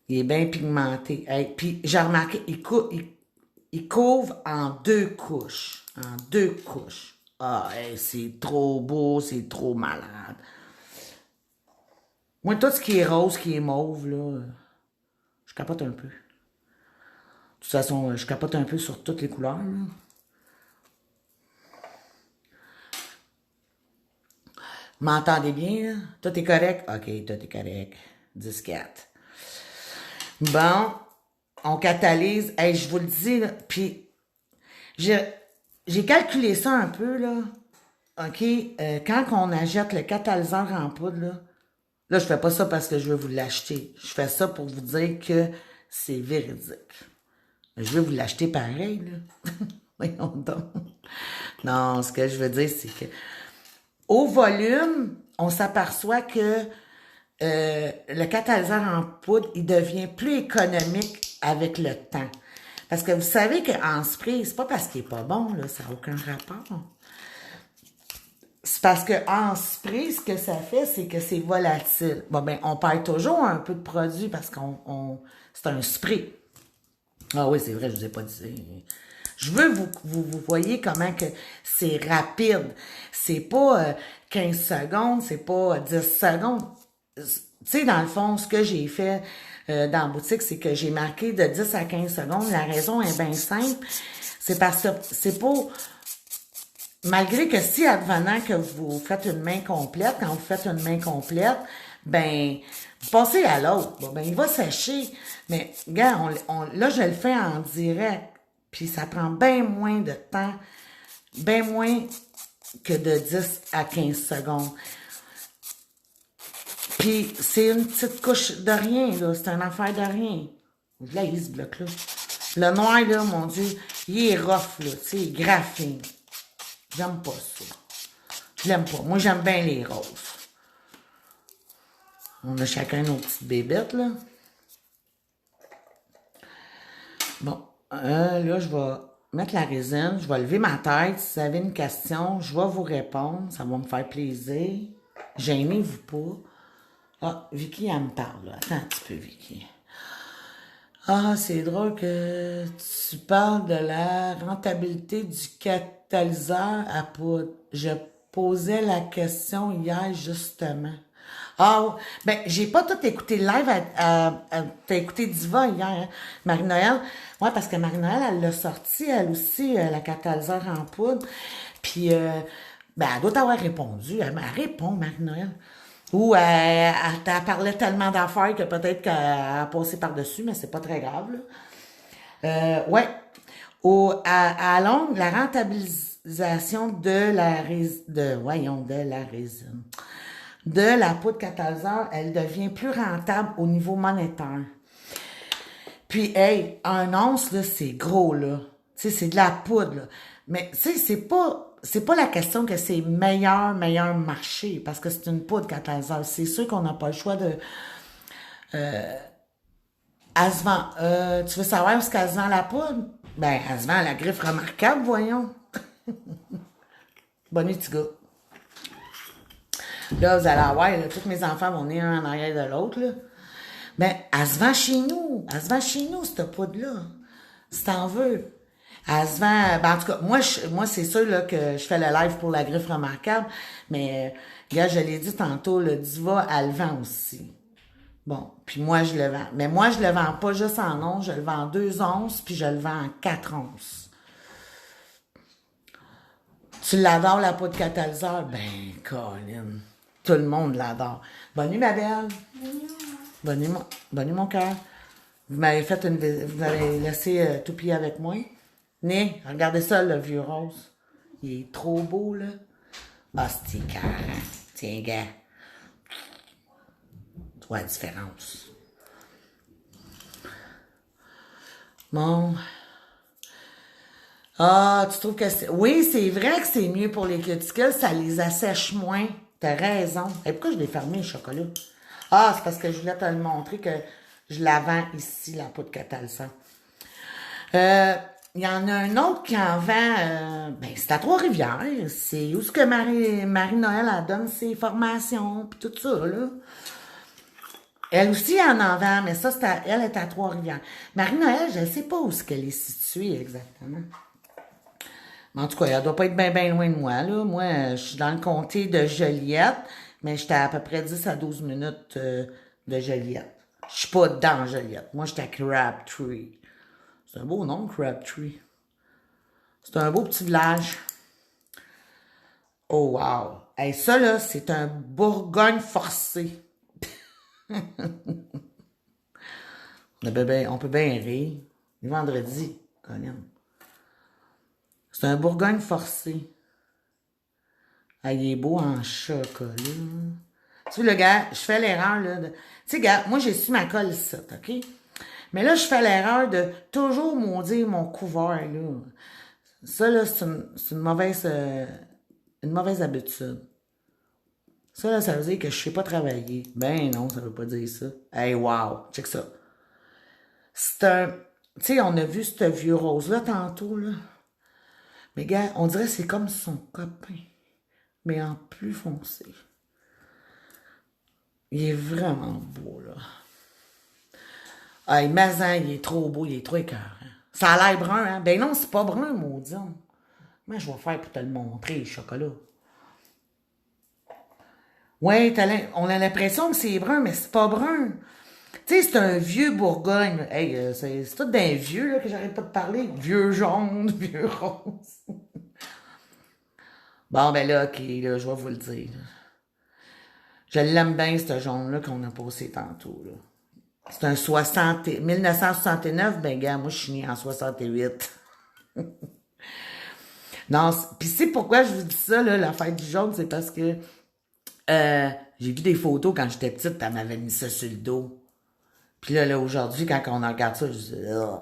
Il est bien pigmenté. Hey, puis, j'ai remarqué, il couvre en 2 couches. En 2 couches. Ah, hey, c'est trop beau, c'est trop malade. Moi, tout ce qui est rose, qui est mauve, là, je capote un peu. De toute façon, je capote un peu sur toutes les couleurs, là. M'entendez bien, là? Tout est correct? OK, tout est correct. 10-4. Bon, on catalyse. Hey, je vous le dis, là, puis j'ai calculé ça un peu, là. OK, quand on achète le catalyseur en poudre, là, je fais pas ça parce que je veux vous l'acheter. Je fais ça pour vous dire que c'est véridique. Je veux vous l'acheter pareil, là. Voyons donc. Non, ce que je veux dire, c'est que au volume, on s'aperçoit que le catalyseur en poudre, il devient plus économique avec le temps. Parce que vous savez qu'en spray, c'est pas parce qu'il est pas bon, là, ça n'a aucun rapport. C'est parce qu'en spray, ce que ça fait, c'est que c'est volatile. Bon, ben, on perd toujours un peu de produit parce c'est un spray. Ah oui, c'est vrai, je vous ai pas dit. Je veux vous voyez comment que c'est rapide. C'est pas 15 secondes, c'est pas 10 secondes. Tu sais, dans le fond, ce que j'ai fait dans la boutique, c'est que j'ai marqué de 10 à 15 secondes. La raison est bien simple. C'est parce que c'est pas... Malgré que si advenant que vous faites une main complète, quand vous faites une main complète, ben, vous passez à l'autre. Bon, ben, il va sécher. Mais, regarde, là, je le fais en direct. Puis ça prend bien moins de temps, bien moins que de 10 à 15 secondes. Puis c'est une petite couche de rien, là. C'est une affaire de rien. Là, il ce bloc-là. Le noir, là, mon Dieu, il est rough, là. Tu sais, graphine. J'aime pas ça. Je l'aime pas. Moi, j'aime bien les roses. On a chacun nos petites bébêtes, là. Bon. Là, je vais mettre la résine. Je vais lever ma tête. Si vous avez une question, je vais vous répondre. Ça va me faire plaisir. Gênez-vous pas. Ah, Vicky, elle me parle, là. Attends un petit peu, Vicky. Ah, c'est drôle que tu parles de la rentabilité du catalyseur à poudre. Je posais la question hier, justement. Ah, ben, j'ai pas tout écouté le live. T'as écouté Diva hier, hein? Marie-Noël. Ouais, parce que Marie-Noël, elle l'a sorti, elle aussi, la catalyseur en poudre. Puis, ben, elle doit t'avoir répondu. Elle répond, Marie-Noël. Ou elle parlait tellement d'affaires que peut-être qu'elle a passé par-dessus, mais c'est pas très grave, là. Ouais. À longue, la rentabilisation de la résine, de la poudre catalyseur, elle devient plus rentable au niveau monétaire. Puis, hey, un once, là, c'est gros, là. Tu sais, c'est de la poudre, là. Mais, tu sais, c'est pas la question que c'est meilleur marché, parce que c'est une poudre catalyseur. C'est sûr qu'on n'a pas le choix de... Elle se vend. Tu veux savoir où est-ce qu'elle se vend la poudre? Ben, elle se vend à la griffe remarquable, voyons. Bonne nuit, petit gars. Là, vous allez voir, là, tous mes enfants vont venir un en arrière de l'autre, là. Ben, elle se vend chez nous. Elle se vend chez nous, cette poudre-là. Si t'en veux. Elle se vend, ben, en tout cas, moi, c'est sûr, là, que je fais le live pour la griffe remarquable. Mais, gars, je l'ai dit tantôt, le Diva, elle le vend aussi. Bon, puis moi, je le vends. Mais moi, je le vends pas juste en onces, je le vends en 2 onces, puis je le vends en 4 onces. Tu l'adores, la poudre catalyseur? Ben, Colin, tout le monde l'adore. Bonne nuit, ma belle. Bonne nuit, mon cœur. Vous m'avez laissé tout plier avec moi. Né, regardez ça, le vieux rose. Il est trop beau, là. Ah, c'est carré. Tiens, gars. Tu vois la différence. Bon. Ah, tu trouves que c'est... Oui, c'est vrai que c'est mieux pour les cuticules, ça les assèche moins. T'as raison. Et pourquoi je l'ai fermé, le chocolat? Ah, c'est parce que je voulais te le montrer que je la vends ici, la poudre catalyseur. Il y en a un autre qui en vend, ben, c'est à Trois-Rivières. C'est où ce que Marie-Noël, elle donne ses formations, puis tout ça, là. Elle aussi, elle en vend, mais ça, elle est à Trois-Rivières. Marie-Noël, je ne sais pas où est-ce qu'elle est située exactement. Mais en tout cas, elle doit pas être bien loin de moi, là. Moi, je suis dans le comté de Joliette, mais j'étais à peu près 10 à 12 minutes de Joliette. Je suis pas dans Joliette. Moi, j'étais à Crabtree. C'est un beau nom, Crabtree. C'est un beau petit village. Oh, wow. Hey, ça, là, c'est un Bourgogne forcé. On peut bien rire. Le vendredi, Colin. C'est un Bourgogne forcé. Ah, il est beau en chocolat. Tu vois, le gars, je fais l'erreur, là. Tu sais, gars, moi, j'ai su ma colle ici, OK? Mais là, je fais l'erreur de toujours maudire mon couvert, là. Ça, là, c'est une mauvaise habitude. Ça, là, ça veut dire que je sais pas travailler. Ben non, ça veut pas dire ça. Hey, wow, check ça. C'est un... Tu sais, on a vu ce vieux rose-là tantôt, là. Mais gars, on dirait que c'est comme son copain, mais en plus foncé. Il est vraiment beau, là. Ah, Mazan, il est trop beau, il est trop écœurant. Ça a l'air brun, hein? Ben non, c'est pas brun, maudit. Moi, je vais faire pour te le montrer, le chocolat. Ouais, on a l'impression que c'est brun, mais c'est pas brun. Tu sais, c'est un vieux Bourgogne. Hey, c'est tout d'un vieux là, que j'arrête pas de parler. Vieux jaune, vieux rose. Bon, ben là, ok, là, je vais vous le dire. Je l'aime bien, ce jaune-là qu'on a passé tantôt. Là. C'est un 1969, ben gars, moi je suis née en 68. Non, puis c'est pourquoi je vous dis ça, là, la fête du jaune, c'est parce que j'ai vu des photos quand j'étais petite, elle m'avait mis ça sur le dos. Puis là, aujourd'hui, quand on regarde ça, je dis, oh,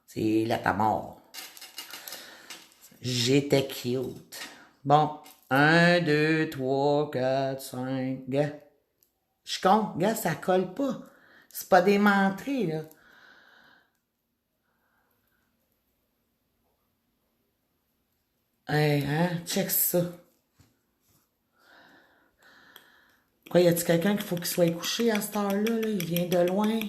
c'est là ta mort. J'étais cute. Bon, 1, 2, 3, 4, 5, gars. Je compte, gars, ça colle pas. C'est pas démentré, là. Hey, hein, check ça. Quoi, y a-t-il quelqu'un qu'il faut qu'il soit couché à cette heure-là, là? Il vient de loin.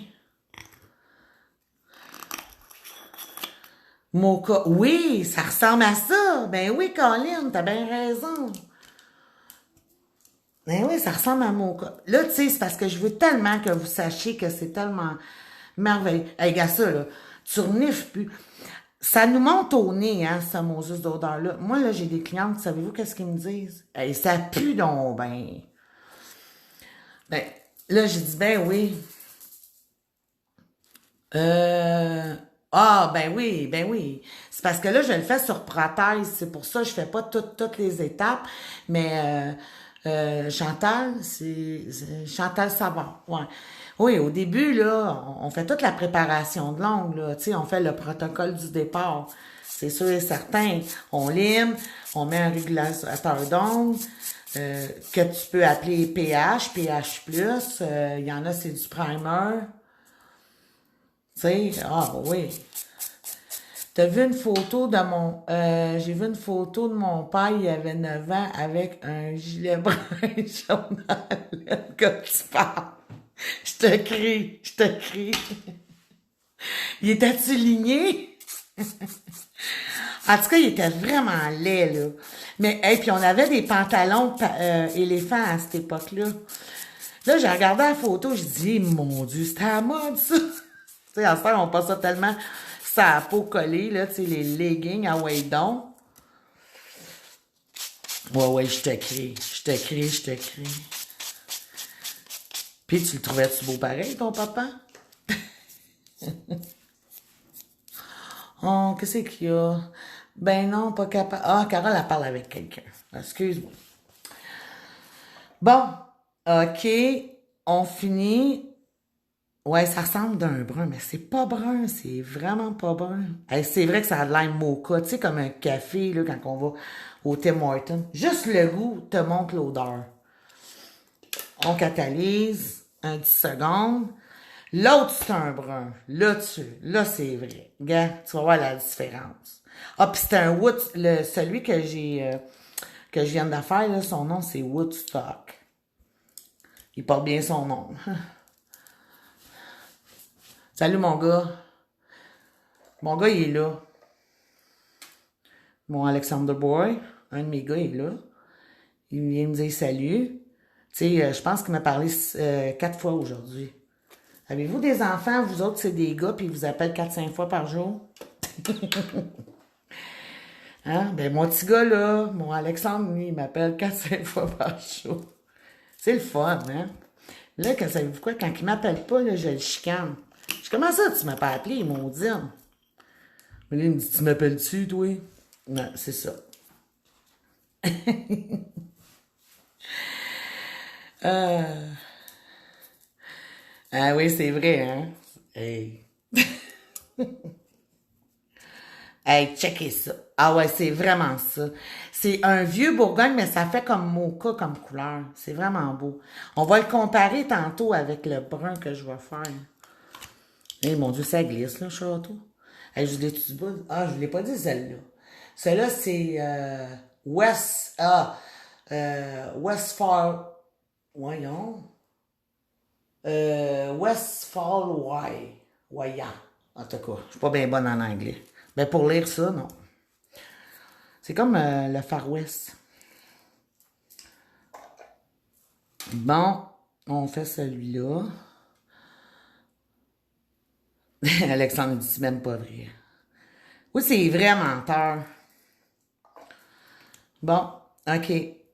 Mocha. Oui, ça ressemble à ça. Ben oui, Colin, t'as bien raison. Ben oui, ça ressemble à Mocha. Là, tu sais, c'est parce que je veux tellement que vous sachiez que c'est tellement merveilleux. Hey, gars, ça, là, tu renifles plus. Ça nous monte au nez, hein, ce Moses d'odeur-là. Moi, là, j'ai des clientes, savez-vous qu'est-ce qu'ils me disent? Hey, ça pue donc, ben. Ben, là, j'ai dit, ben oui. Euh, ben oui, ben oui. C'est parce que là, je le fais sur prothèse. C'est pour ça que je fais pas toutes les étapes. Mais Chantal, c'est Chantal Savard. Ouais. Oui, au début, là, on fait toute la préparation de l'ongle, là. Tu sais, on fait le protocole du départ. C'est sûr et certain. On lime, on met un régulateur d'ongle, que tu peux appeler pH+. Il y en a, c'est du primer. Tu sais, ah oui. T'as vu une photo de mon... j'ai vu une photo de mon père, il avait 9 ans, avec un gilet brun jaune à lèvres, comme tu parles. Je te crie. Il était-tu ligné? En tout cas, il était vraiment laid, là. Mais, hey, puis on avait des pantalons éléphants à cette époque-là. Là, j'ai regardé la photo, je dis, mon Dieu, c'était à la mode, ça. Tu sais, à ce temps, on passe ça tellement sa peau collée, là, tu sais, les leggings à donc. Ouais, ouais, je te crie. Puis, tu le trouvais-tu beau pareil, ton papa? Oh, qu'est-ce qu'il y a? Ben non, pas capable. Ah, Carole, elle parle avec quelqu'un. Excuse-moi. Bon, OK, on finit. Ouais, ça ressemble d'un brun, mais c'est pas brun, c'est vraiment pas brun. Hey, c'est vrai que ça a de l'air mocha, tu sais, comme un café, là, quand on va au Tim Hortons. Juste le goût te montre l'odeur. On catalyse, 10 secondes. L'autre, c'est un brun. Là, c'est vrai. Regarde, tu vas voir la différence. Ah, puis c'est un Wood, celui que je viens de faire, là, son nom, c'est Woodstock. Il porte bien son nom. Salut, mon gars. Mon gars, il est là. Mon Alexander Boy, un de mes gars, il est là. Il vient me dire salut. Tu sais, je pense qu'il m'a parlé 4 fois aujourd'hui. Avez-vous des enfants? Vous autres, c'est des gars, puis ils vous appellent 4-5 fois par jour? Hein? Ben, mon petit gars, là, mon Alexandre, lui, il m'appelle 4-5 fois par jour. C'est le fun, hein? Là, savez-vous quoi? Quand il m'appelle pas, là, je le chicane. Comment ça, tu m'as pas appelé, ils m'ont dit. Mais là, il me dit, tu m'appelles-tu, toi? Non, c'est ça. Ah oui, c'est vrai, hein? Hey. Hey, checkez ça. Ah ouais, c'est vraiment ça. C'est un vieux Bourgogne, mais ça fait comme mocha comme couleur. C'est vraiment beau. On va le comparer tantôt avec le brun que je vais faire. Eh mon Dieu, ça glisse, là, château. Hey, je l'ai-tu pas? Ah, je ne l'ai pas dit, celle-là. Celle-là, c'est Westfall. Voyons. Westfall Waya. En tout cas, je suis pas bien bonne en anglais. Mais pour lire ça, non. C'est comme le Far West. Bon, on fait celui-là. Alexandre dit c'est même pas vrai. Oui, c'est vrai, menteur. Bon, OK.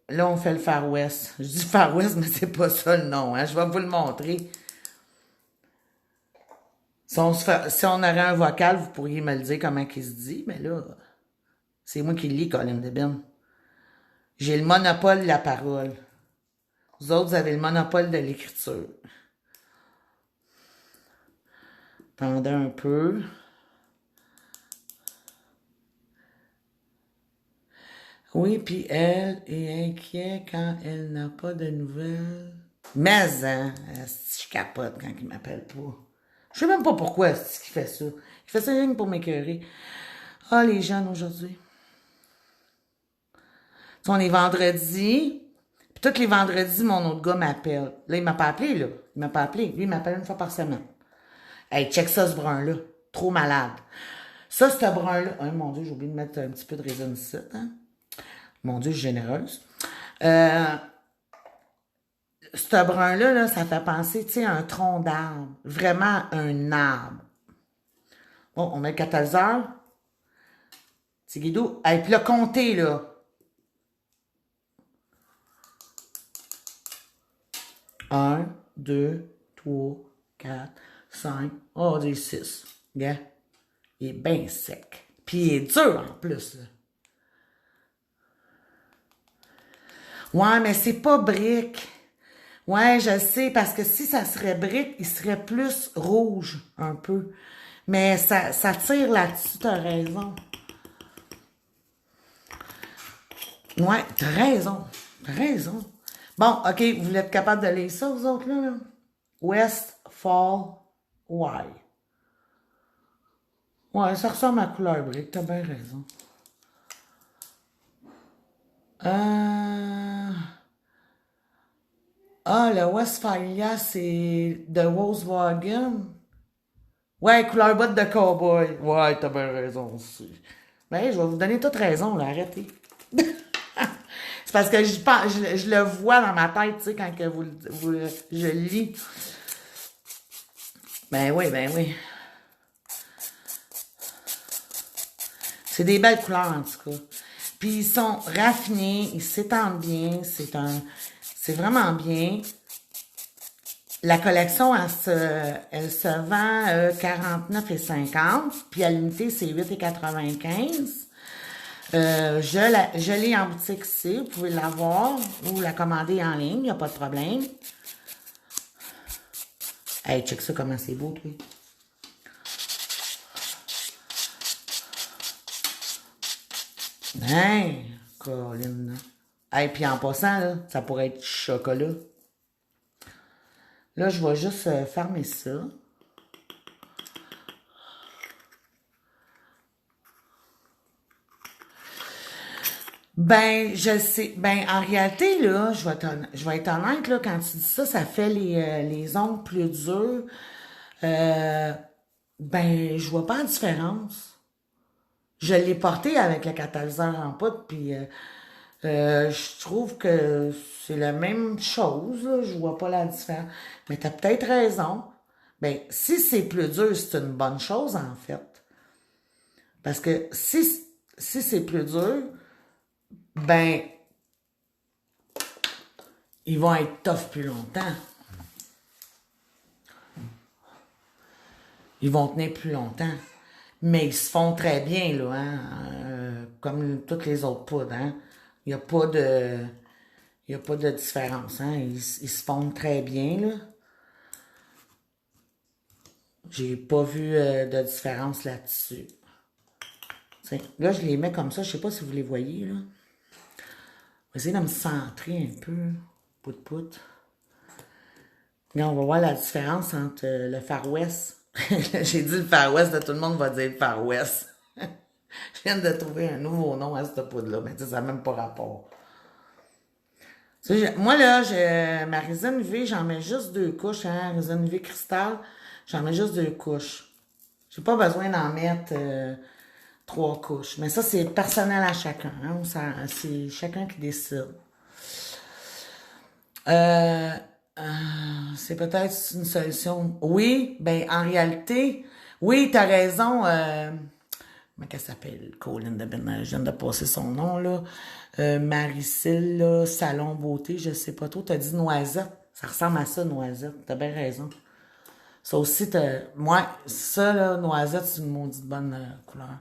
Là, on fait le Far West. Je dis Far West, mais c'est pas ça le nom, hein. Je vais vous le montrer. Si on aurait un vocal, vous pourriez me le dire comment il se dit, mais là, c'est moi qui le lis, Colin Debin. J'ai le monopole de la parole. Vous autres, vous avez le monopole de l'écriture. Attendez un peu. Oui, puis elle est inquiète quand elle n'a pas de nouvelles. Mais, hein, je capote quand il m'appelle pas. Je sais même pas pourquoi est-ce qu'il fait ça. Il fait ça rien que pour m'écœurer. Ah, les jeunes aujourd'hui. On est vendredi. Puis tous les vendredis, mon autre gars m'appelle. Là, il m'a pas appelé, là. Il m'a pas appelé. Lui, il m'appelle une fois par semaine. Hey, check ça, ce brun-là. Trop malade. Ça, ce brun-là. Oh mon Dieu, j'ai oublié de mettre un petit peu de raisin ici, hein. Mon Dieu, je suis généreuse. Euh, ce brun-là, là, ça fait penser, tu sais, à un tronc d'arbre. Vraiment un arbre. Bon, on met le catalyseur. C'est guidou. Et puis là, comptez, là. 1, 2, 3, 4, 5, oh, des 6. Regarde. Il est bien sec. Puis il est dur en plus, là. Ouais, mais c'est pas brique. Ouais, je sais, parce que si ça serait brique, il serait plus rouge, un peu. Mais ça tire là-dessus, t'as raison. Ouais, t'as raison. T'as raison. Bon, OK, vous êtes capable de lire ça, vous autres, là? Westfall Y. Ouais, ça ressemble à couleur brique, t'as bien raison. Euh... Ah, le Westphalia, c'est de Volkswagen. Ouais, couleur botte de cowboy. Ouais, t'as bien raison aussi. Ben, je vais vous donner toute raison, là, arrêtez. C'est parce que je le vois dans ma tête, tu sais, quand que je lis. Ben oui, ben oui. C'est des belles couleurs, en tout cas. Puis ils sont raffinés, ils s'étendent bien, c'est vraiment bien. La collection, elle se vend 49,50, puis à l'unité, c'est 8,95. Je l'ai en boutique ici, vous pouvez l'avoir ou la commander en ligne, il n'y a pas de problème. Hey, check ça comment c'est beau, toi. Hein, Colin. Hey, puis en passant, là, ça pourrait être chocolat. Là, je vais juste fermer ça. Ben, je sais. Ben, en réalité, là, je vais être honnête, là, quand tu dis ça, ça fait les ongles plus durs. Euh, ben, je vois pas la différence. Je l'ai porté avec le catalyseur en poudre, puis je trouve que c'est la même chose, là. Je vois pas la différence. Mais t'as peut-être raison. Ben, si c'est plus dur, c'est une bonne chose, en fait. Parce que si c'est plus dur, ben, ils vont être tough plus longtemps. Ils vont tenir plus longtemps. Mais ils se font très bien, là, hein? Comme toutes les autres poudres, hein? Il n'y a pas de... Il y a pas de différence, hein? Ils se fondent très bien, là. J'ai pas vu de différence là-dessus. T'sais, là, je les mets comme ça. Je sais pas si vous les voyez, là. On va essayer de me centrer un peu. Pout-pout. Là, on va voir la différence entre le Far West. J'ai dit le Far West, tout le monde va dire le Far West. Je viens de trouver un nouveau nom à cette poudre-là, mais ça n'a même pas rapport. Moi, là, ma résine UV, j'en mets juste 2 couches, hein, résine UV cristal, j'en mets juste 2 couches. J'ai pas besoin d'en mettre 3 couches. Mais ça, c'est personnel à chacun, hein, c'est chacun qui décide. Euh, c'est peut-être une solution. Oui, ben en réalité, oui, t'as raison. Comment qu'elle s'appelle? Colin de Ben, je viens de passer son nom, là. Maricille, là, Salon Beauté, je sais pas trop. T'as dit noisette. Ça ressemble à ça, noisette. T'as bien raison. Ça aussi, moi, ça, là, noisette, c'est une maudite bonne couleur.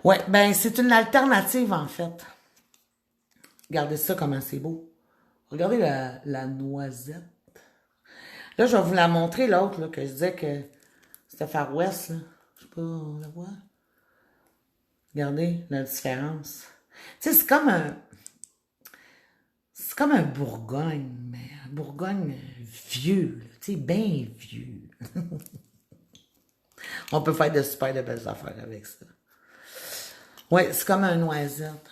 Ouais, ben, c'est une alternative, en fait. Regardez ça, comment c'est beau. Regardez la noisette. Là, je vais vous la montrer, l'autre, là, que je disais que c'était Far West, là. Je sais pas, on la voit? Regardez la différence. Tu sais, c'est comme un Bourgogne, mais un Bourgogne vieux, là, tu sais, bien vieux. On peut faire de super de belles affaires avec ça. Ouais, c'est comme un noisette.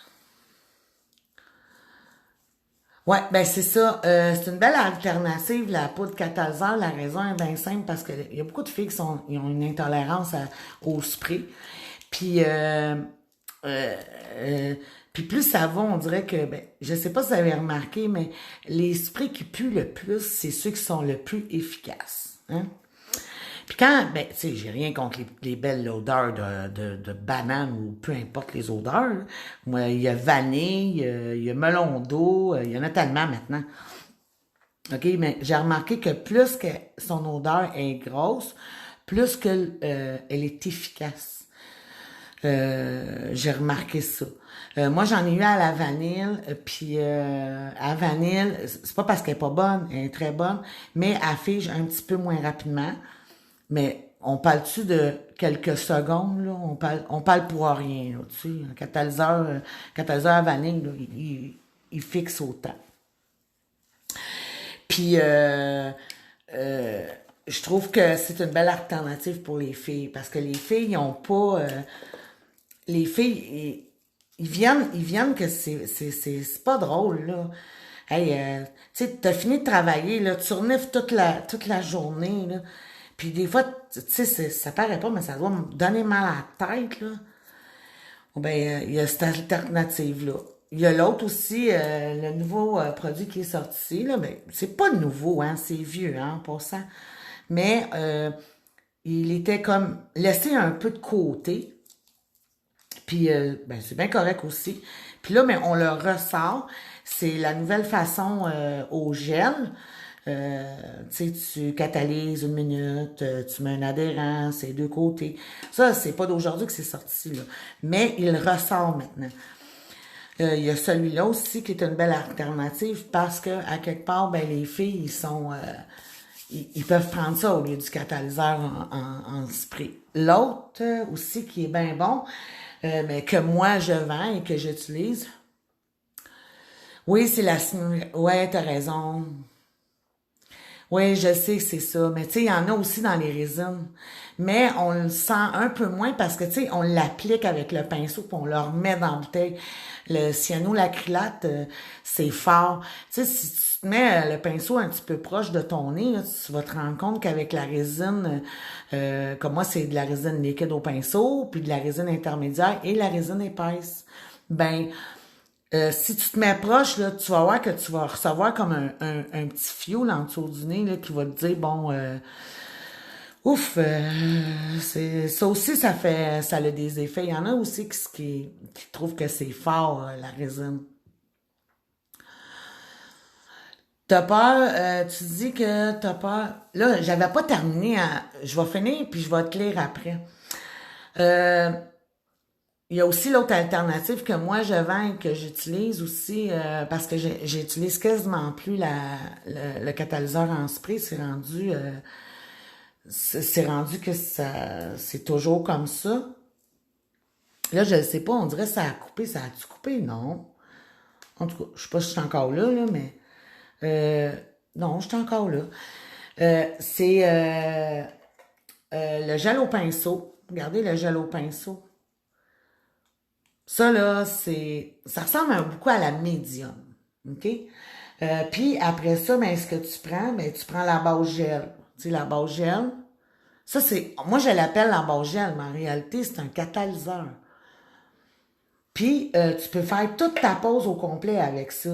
Ouais, ben c'est ça. C'est une belle alternative, la poudre catalyseur. La raison est bien simple parce qu'il y a beaucoup de filles ils ont une intolérance au spray. Puis, euh, Puis plus ça va, on dirait que, ben, je sais pas si vous avez remarqué, mais les sprays qui puent le plus, c'est ceux qui sont le plus efficaces. Hein? Puis quand, ben, tu sais, j'ai rien contre les belles odeurs de banane ou peu importe les odeurs. Là. Moi, il y a vanille, il y a melon d'eau, il y en a tellement maintenant. OK, mais j'ai remarqué que plus que son odeur est grosse, plus que elle est efficace. J'ai remarqué ça. Moi, j'en ai eu à la vanille, puis à vanille, c'est pas parce qu'elle est pas bonne, elle est très bonne, mais elle fige un petit peu moins rapidement. Mais on parle-tu de quelques secondes, là? On parle pour rien, là, tu sais. Un catalyseur à vanille, là, il fixe autant. Puis, je trouve que c'est une belle alternative pour les filles, parce que les filles, ils ont pas... les filles, ils viennent que c'est pas drôle, là. Hey, tu sais, t'as fini de travailler, là, tu renifles toute la journée, là. Puis des fois, tu sais, ça paraît pas, mais ça doit me donner mal à la tête, là. Bon, ben, il y a cette alternative-là. Il y a l'autre aussi, le nouveau produit qui est sorti, là, mais c'est pas nouveau, hein, c'est vieux, hein, pour ça. Mais il était comme laissé un peu de côté. Puis, ben, c'est bien correct aussi. Puis là, mais on le ressort. C'est la nouvelle façon au gel. Tu sais, tu catalyses 1 minute, tu mets un adhérent, c'est deux côtés. Ça, c'est pas d'aujourd'hui que c'est sorti, là. Mais il ressort maintenant. Il y a celui-là aussi qui est une belle alternative parce que, à quelque part, ben, les filles, ils peuvent prendre ça au lieu du catalyseur en spray. L'autre aussi qui est bien bon, mais que moi je vends et que j'utilise. Oui, c'est la ouais, t'as raison. Oui, je sais que c'est ça. Mais tu sais, il y en a aussi dans les résines. Mais on le sent un peu moins parce que, tu sais, on l'applique avec le pinceau puis on le remet dans la bouteille. Le cyanolacrylate, c'est fort. Tu sais, si tu te mets le pinceau un petit peu proche de ton nez, là, tu vas te rendre compte qu'avec la résine, comme moi, c'est de la résine liquide au pinceau, puis de la résine intermédiaire et la résine épaisse. Ben, si tu te mets proche, là, tu vas voir que tu vas recevoir comme un petit fioul en dessous du nez là, qui va te dire, bon, ouf, ça aussi, ça a des effets. Il y en a aussi qui trouvent que c'est fort, la résine. T'as peur, tu dis que t'as peur. Là, j'avais pas terminé. Je vais finir puis je vais te lire après. Euh, Il y a aussi l'autre alternative que moi je vends et que j'utilise aussi parce que j'utilise quasiment plus le catalyseur en spray. C'est rendu que c'est toujours comme ça. Là, je ne sais pas, on dirait que ça a coupé. Ça a-tu coupé? Non. En tout cas, je sais pas si je suis encore là, mais euh, non, je suis encore là. C'est le gel au pinceau. Regardez le gel au pinceau. Ça, là, ça ressemble beaucoup à la médium. OK? Puis après ça, ben, ce que tu prends, ben, tu prends la base gel. Tu sais, la base gel. Ça, moi, je l'appelle la base gel, mais en réalité, c'est un catalyseur. Puis, tu peux faire toute ta pose au complet avec ça.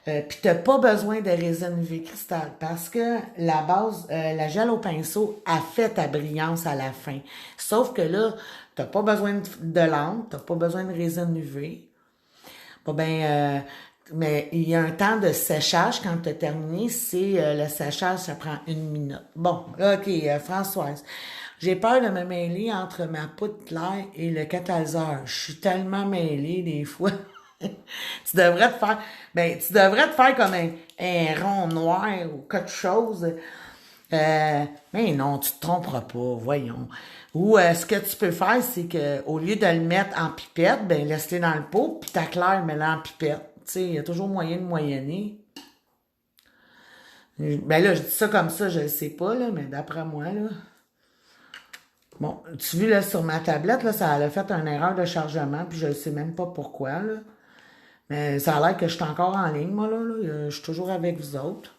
Puis, tu n'as pas besoin de résine UV cristal parce que la gel au pinceau a fait ta brillance à la fin. Sauf que là, tu n'as pas besoin de lampe, tu n'as pas besoin de résine UV. Bon, ben, mais il y a un temps de séchage quand tu as terminé. Le séchage, ça prend 1 minute. Bon, OK, Françoise. J'ai peur de me mêler entre ma poudre claire et le catalyseur. Je suis tellement mêlée des fois. Tu devrais te faire comme un rond noir ou quelque chose. Mais non, tu te tromperas pas, voyons. Ou ce que tu peux faire, c'est que au lieu de le mettre en pipette, ben laisse-le dans le pot, puis ta claire, mets-la en pipette. Tu sais, il y a toujours moyen de moyenner. Ben là, je dis ça comme ça, je le sais pas, là, mais d'après moi, là. Bon, tu vois, là, sur ma tablette, là, ça a fait une erreur de chargement, puis je ne sais même pas pourquoi, là. Mais ça a l'air que je suis encore en ligne, moi, là. Je suis toujours avec vous autres.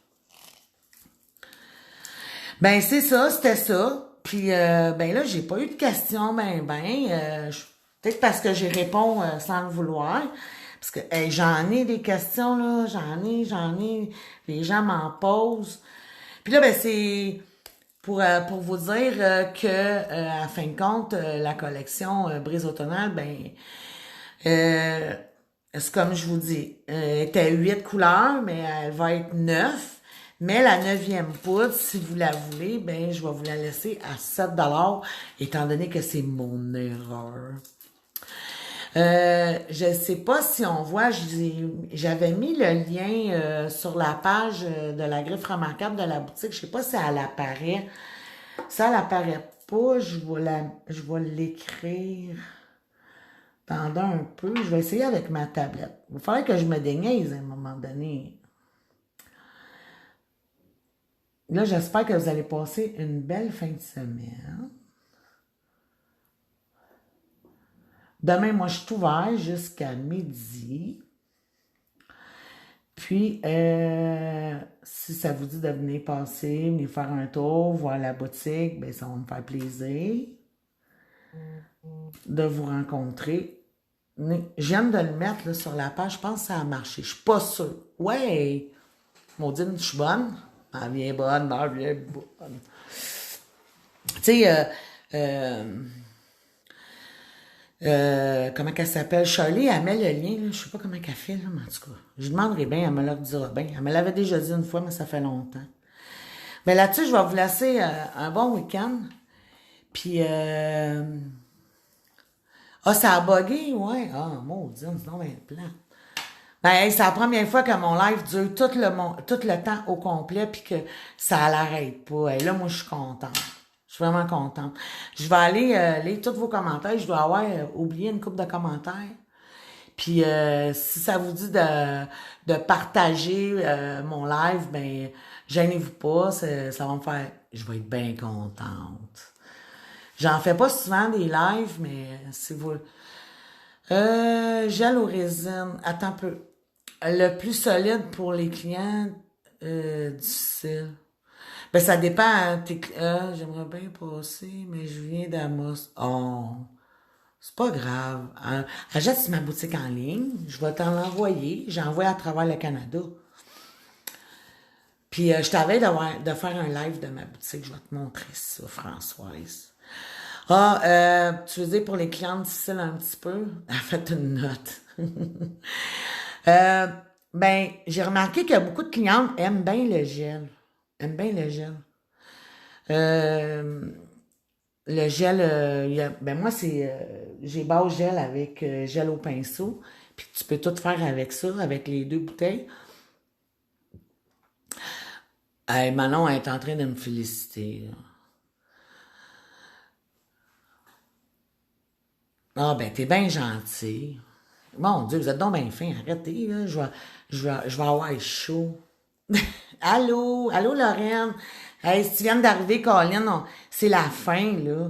Ben, c'est ça, c'était ça. Puis, ben là, j'ai pas eu de questions, peut-être parce que j'y réponds sans le vouloir. Parce que hey, j'en ai des questions, là. J'en ai. Les gens m'en posent. Puis là, ben, c'est pour vous dire que, à fin de compte, la collection Brise automnale, ben, euh, c'est comme je vous dis, elle était 8 couleurs, mais elle va être 9. Mais la neuvième poudre, si vous la voulez, ben, je vais vous la laisser à 7 $, étant donné que c'est mon erreur. Je sais pas si on voit, j'avais mis le lien sur la page de la griffe remarquable de la boutique. Je sais pas si elle apparaît. Si elle apparaît pas, je vais l'écrire pendant un peu. Je vais essayer avec ma tablette. Il va falloir que je me déniaise à un moment donné. Là, j'espère que vous allez passer une belle fin de semaine. Demain, moi, je suis ouvert jusqu'à midi. Puis, si ça vous dit de venir passer, venir faire un tour, voir la boutique, ben ça va me faire plaisir de vous rencontrer. Je viens de le mettre là, sur la page, je pense que ça a marché. Je suis pas sûre. Ouais! Maudine, je suis bonne. Elle vient bonne, elle vient bonne. Tu sais, comment qu'elle s'appelle? Shirley, elle met le lien, là. Je sais pas comment qu'elle fait, là, mais en tout cas. Je demanderai bien, elle me le dira bien. Elle me l'avait déjà dit une fois, mais ça fait longtemps. Mais là-dessus, je vais vous laisser un bon week-end. Puis, ah, ça a bugué, ouais. Ah, maudit, c'est donc bien plate. Ben, hey, c'est la première fois que mon live dure tout le temps au complet, puis que ça l'arrête pas. Et là, moi, je suis contente. Je suis vraiment contente. Je vais aller lire tous vos commentaires. Je dois avoir oublié une couple de commentaires. Puis si ça vous dit de partager mon live, ben gênez-vous pas, ça va me faire. Je vais être bien contente. J'en fais pas souvent des lives, mais si vous. Gel aux résines. Attends un peu. Le plus solide pour les clients, difficile. Ben, ça dépend. Hein, j'aimerais bien passer, mais je viens d'Amos. Oh, c'est pas grave. Achète sur ma boutique en ligne. Je vais t'en l'envoyer. J'envoie à travers le Canada. Puis, je t'avais de faire un live de ma boutique. Je vais te montrer ça, Françoise. Ah, tu veux dire pour les clientes difficiles un petit peu? Elle fait une note. Euh, ben, j'ai remarqué que beaucoup de clientes aiment bien le gel. Aiment bien le gel. Euh, le gel, ben moi, j'ai base gel avec gel au pinceau. Puis tu peux tout faire avec ça, avec les deux bouteilles. Hey, Manon elle est en train de me féliciter, là. Ah, ben, t'es bien gentil. Mon Dieu, vous êtes donc bien fin. Arrêtez, là. Je vais avoir chaud. Allô, allô, Lorraine. Hey, si tu viens d'arriver, Colin, c'est la fin, là.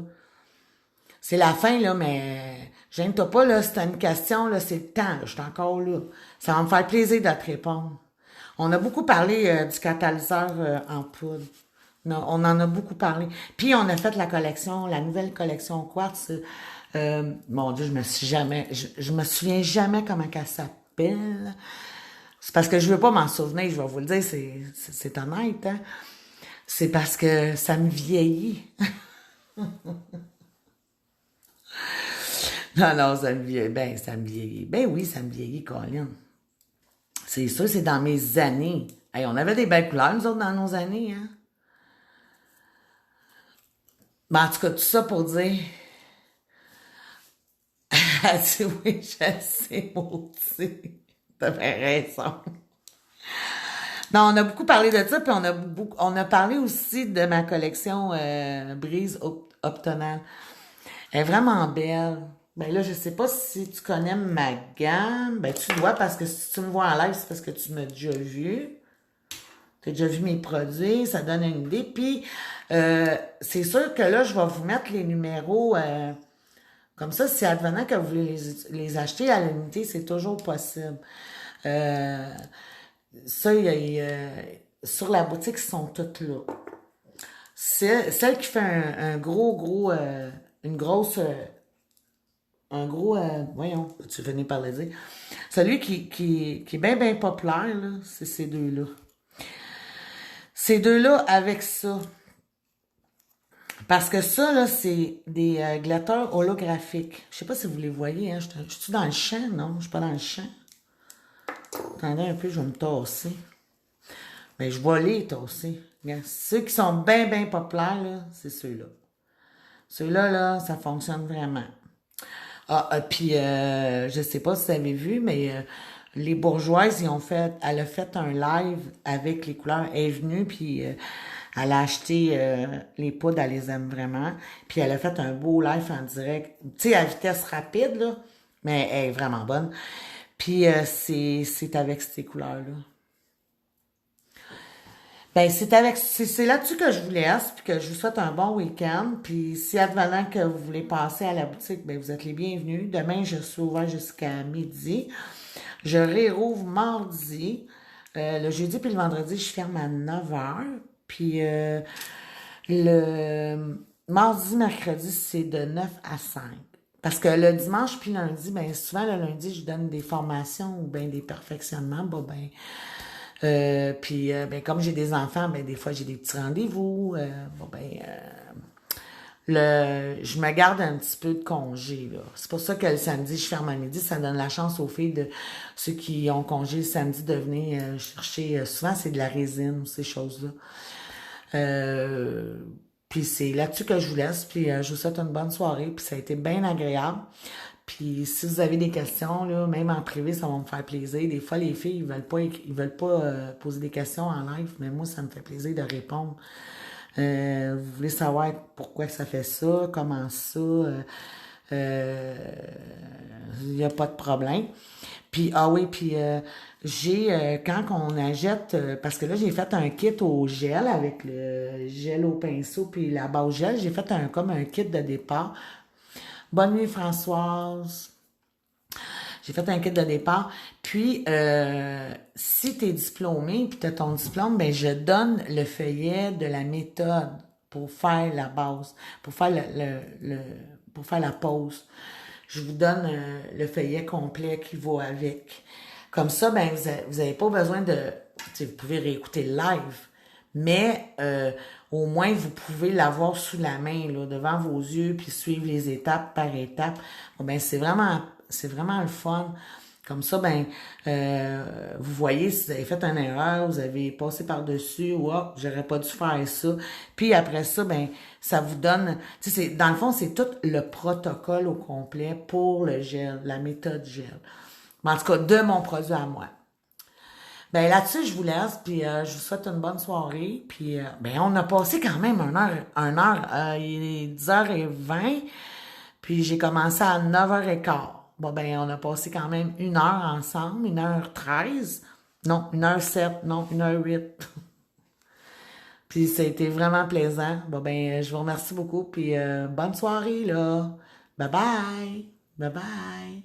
C'est la fin, là, mais gêne-toi pas, là. Si t'as une question, là, c'est le temps, là. Je suis encore là. Ça va me faire plaisir de te répondre. On a beaucoup parlé du catalyseur en poudre. Non, on en a beaucoup parlé. Puis on a fait la collection, la nouvelle collection Quartz. Mon Dieu, je me souviens jamais comment elle s'appelle. C'est parce que je veux pas m'en souvenir, je vais vous le dire, c'est honnête, hein. C'est parce que ça me vieillit. Non, non, ça me vieillit. Ben, ça me vieillit. Ben oui, ça me vieillit, Colin. C'est sûr, c'est dans mes années. Hey, on avait des belles couleurs, nous autres, dans nos années, hein. Ben, en tout cas, tout ça pour dire. Elle dit oui, je sais, maudit. T'avais raison. Non, on a beaucoup parlé de ça, puis on a parlé aussi de ma collection Brise Optonale. Elle est vraiment belle. Ben là, je sais pas si tu connais ma gamme. Ben tu dois, parce que si tu me vois en live, c'est parce que tu m'as déjà vu. Tu as déjà vu mes produits, ça donne une idée. Puis, c'est sûr que là, je vais vous mettre les numéros comme ça. Si advenant que vous voulez les acheter à l'unité, c'est toujours possible. Ça, sur la boutique, ils sont toutes là. Celle qui fait un gros, une grosse un gros, voyons, tu venais par le dire. Celui qui est bien, bien populaire, là, c'est ces deux-là. Ces deux-là avec ça. Parce que ça, là, c'est des glatteurs holographiques. Je sais pas si vous les voyez, hein. Je suis dans le champ, non? Je suis pas dans le champ. Attendez un peu, je vais me tasser. Mais je vais les tasser. Regarde, ceux qui sont bien, bien populaires, là, c'est ceux-là. Ceux-là, là, ça fonctionne vraiment. Puis je sais pas si vous avez vu, mais les bourgeoises, elle a fait un live avec les couleurs. Elle est venue, puis elle a acheté les poudres, elle les aime vraiment. Puis elle a fait un beau live en direct, tu sais, à vitesse rapide, là, mais elle est vraiment bonne. Puis c'est avec ces couleurs-là. Ben, c'est là-dessus que je vous laisse, puis que je vous souhaite un bon week-end. Puis, si advenant que vous voulez passer à la boutique, ben, vous êtes les bienvenus. Demain, je suis ouvert jusqu'à midi. Je réouvre mardi. Le jeudi puis le vendredi, je ferme à 9h. Puis, le mardi, mercredi, c'est de 9 à 5. Parce que le dimanche puis lundi, ben souvent le lundi, je donne des formations ou ben des perfectionnements. Bon, ben, puis, ben, comme j'ai des enfants, ben, des fois, j'ai des petits rendez-vous. Bon, ben, je me garde un petit peu de congé, là. C'est pour ça que le samedi, je ferme à midi. Ça donne la chance aux filles de ceux qui ont congé le samedi de venir chercher. Souvent, c'est de la résine ou ces choses-là. Euh, puis c'est là-dessus que je vous laisse. Puis je vous souhaite une bonne soirée. Puis ça a été bien agréable. Puis si vous avez des questions, là, même en privé, ça va me faire plaisir. Des fois, les filles, ils veulent pas poser des questions en live, mais moi, ça me fait plaisir de répondre. Vous voulez savoir pourquoi ça fait ça, comment ça, il n'y a pas de problème. Puis, ah oui, puis quand on achète, parce que là, j'ai fait un kit au gel avec le gel au pinceau puis la base gel, j'ai fait comme un kit de départ. Bonne nuit, Françoise. J'ai fait un kit de départ. Puis, si tu es diplômé puis tu as ton diplôme, ben je donne le feuillet de la méthode pour faire la base, pour faire pour faire la pause. Je vous donne le feuillet complet qui va avec. Comme ça, ben vous avez pas besoin de, vous pouvez réécouter le live, mais au moins vous pouvez l'avoir sous la main là, devant vos yeux puis suivre les étapes par étape. Bon, ben c'est vraiment le fun. Comme ça, ben vous voyez si vous avez fait une erreur, vous avez passé par-dessus, ou oh, j'aurais pas dû faire ça. Puis après ça, ben ça vous donne, tu sais, dans le fond, c'est tout le protocole au complet pour le gel, la méthode gel. Mais en tout cas, de mon produit à moi. Ben là-dessus, je vous laisse, puis je vous souhaite une bonne soirée. Puis ben on a passé quand même une heure, il est 10h20, puis j'ai commencé à 9h15. Bon ben on a passé quand même une heure ensemble, 1h13. Non, 1h07, non, 1h08. Puis ça a été vraiment plaisant. Bon ben je vous remercie beaucoup, puis bonne soirée là. Bye bye. Bye bye.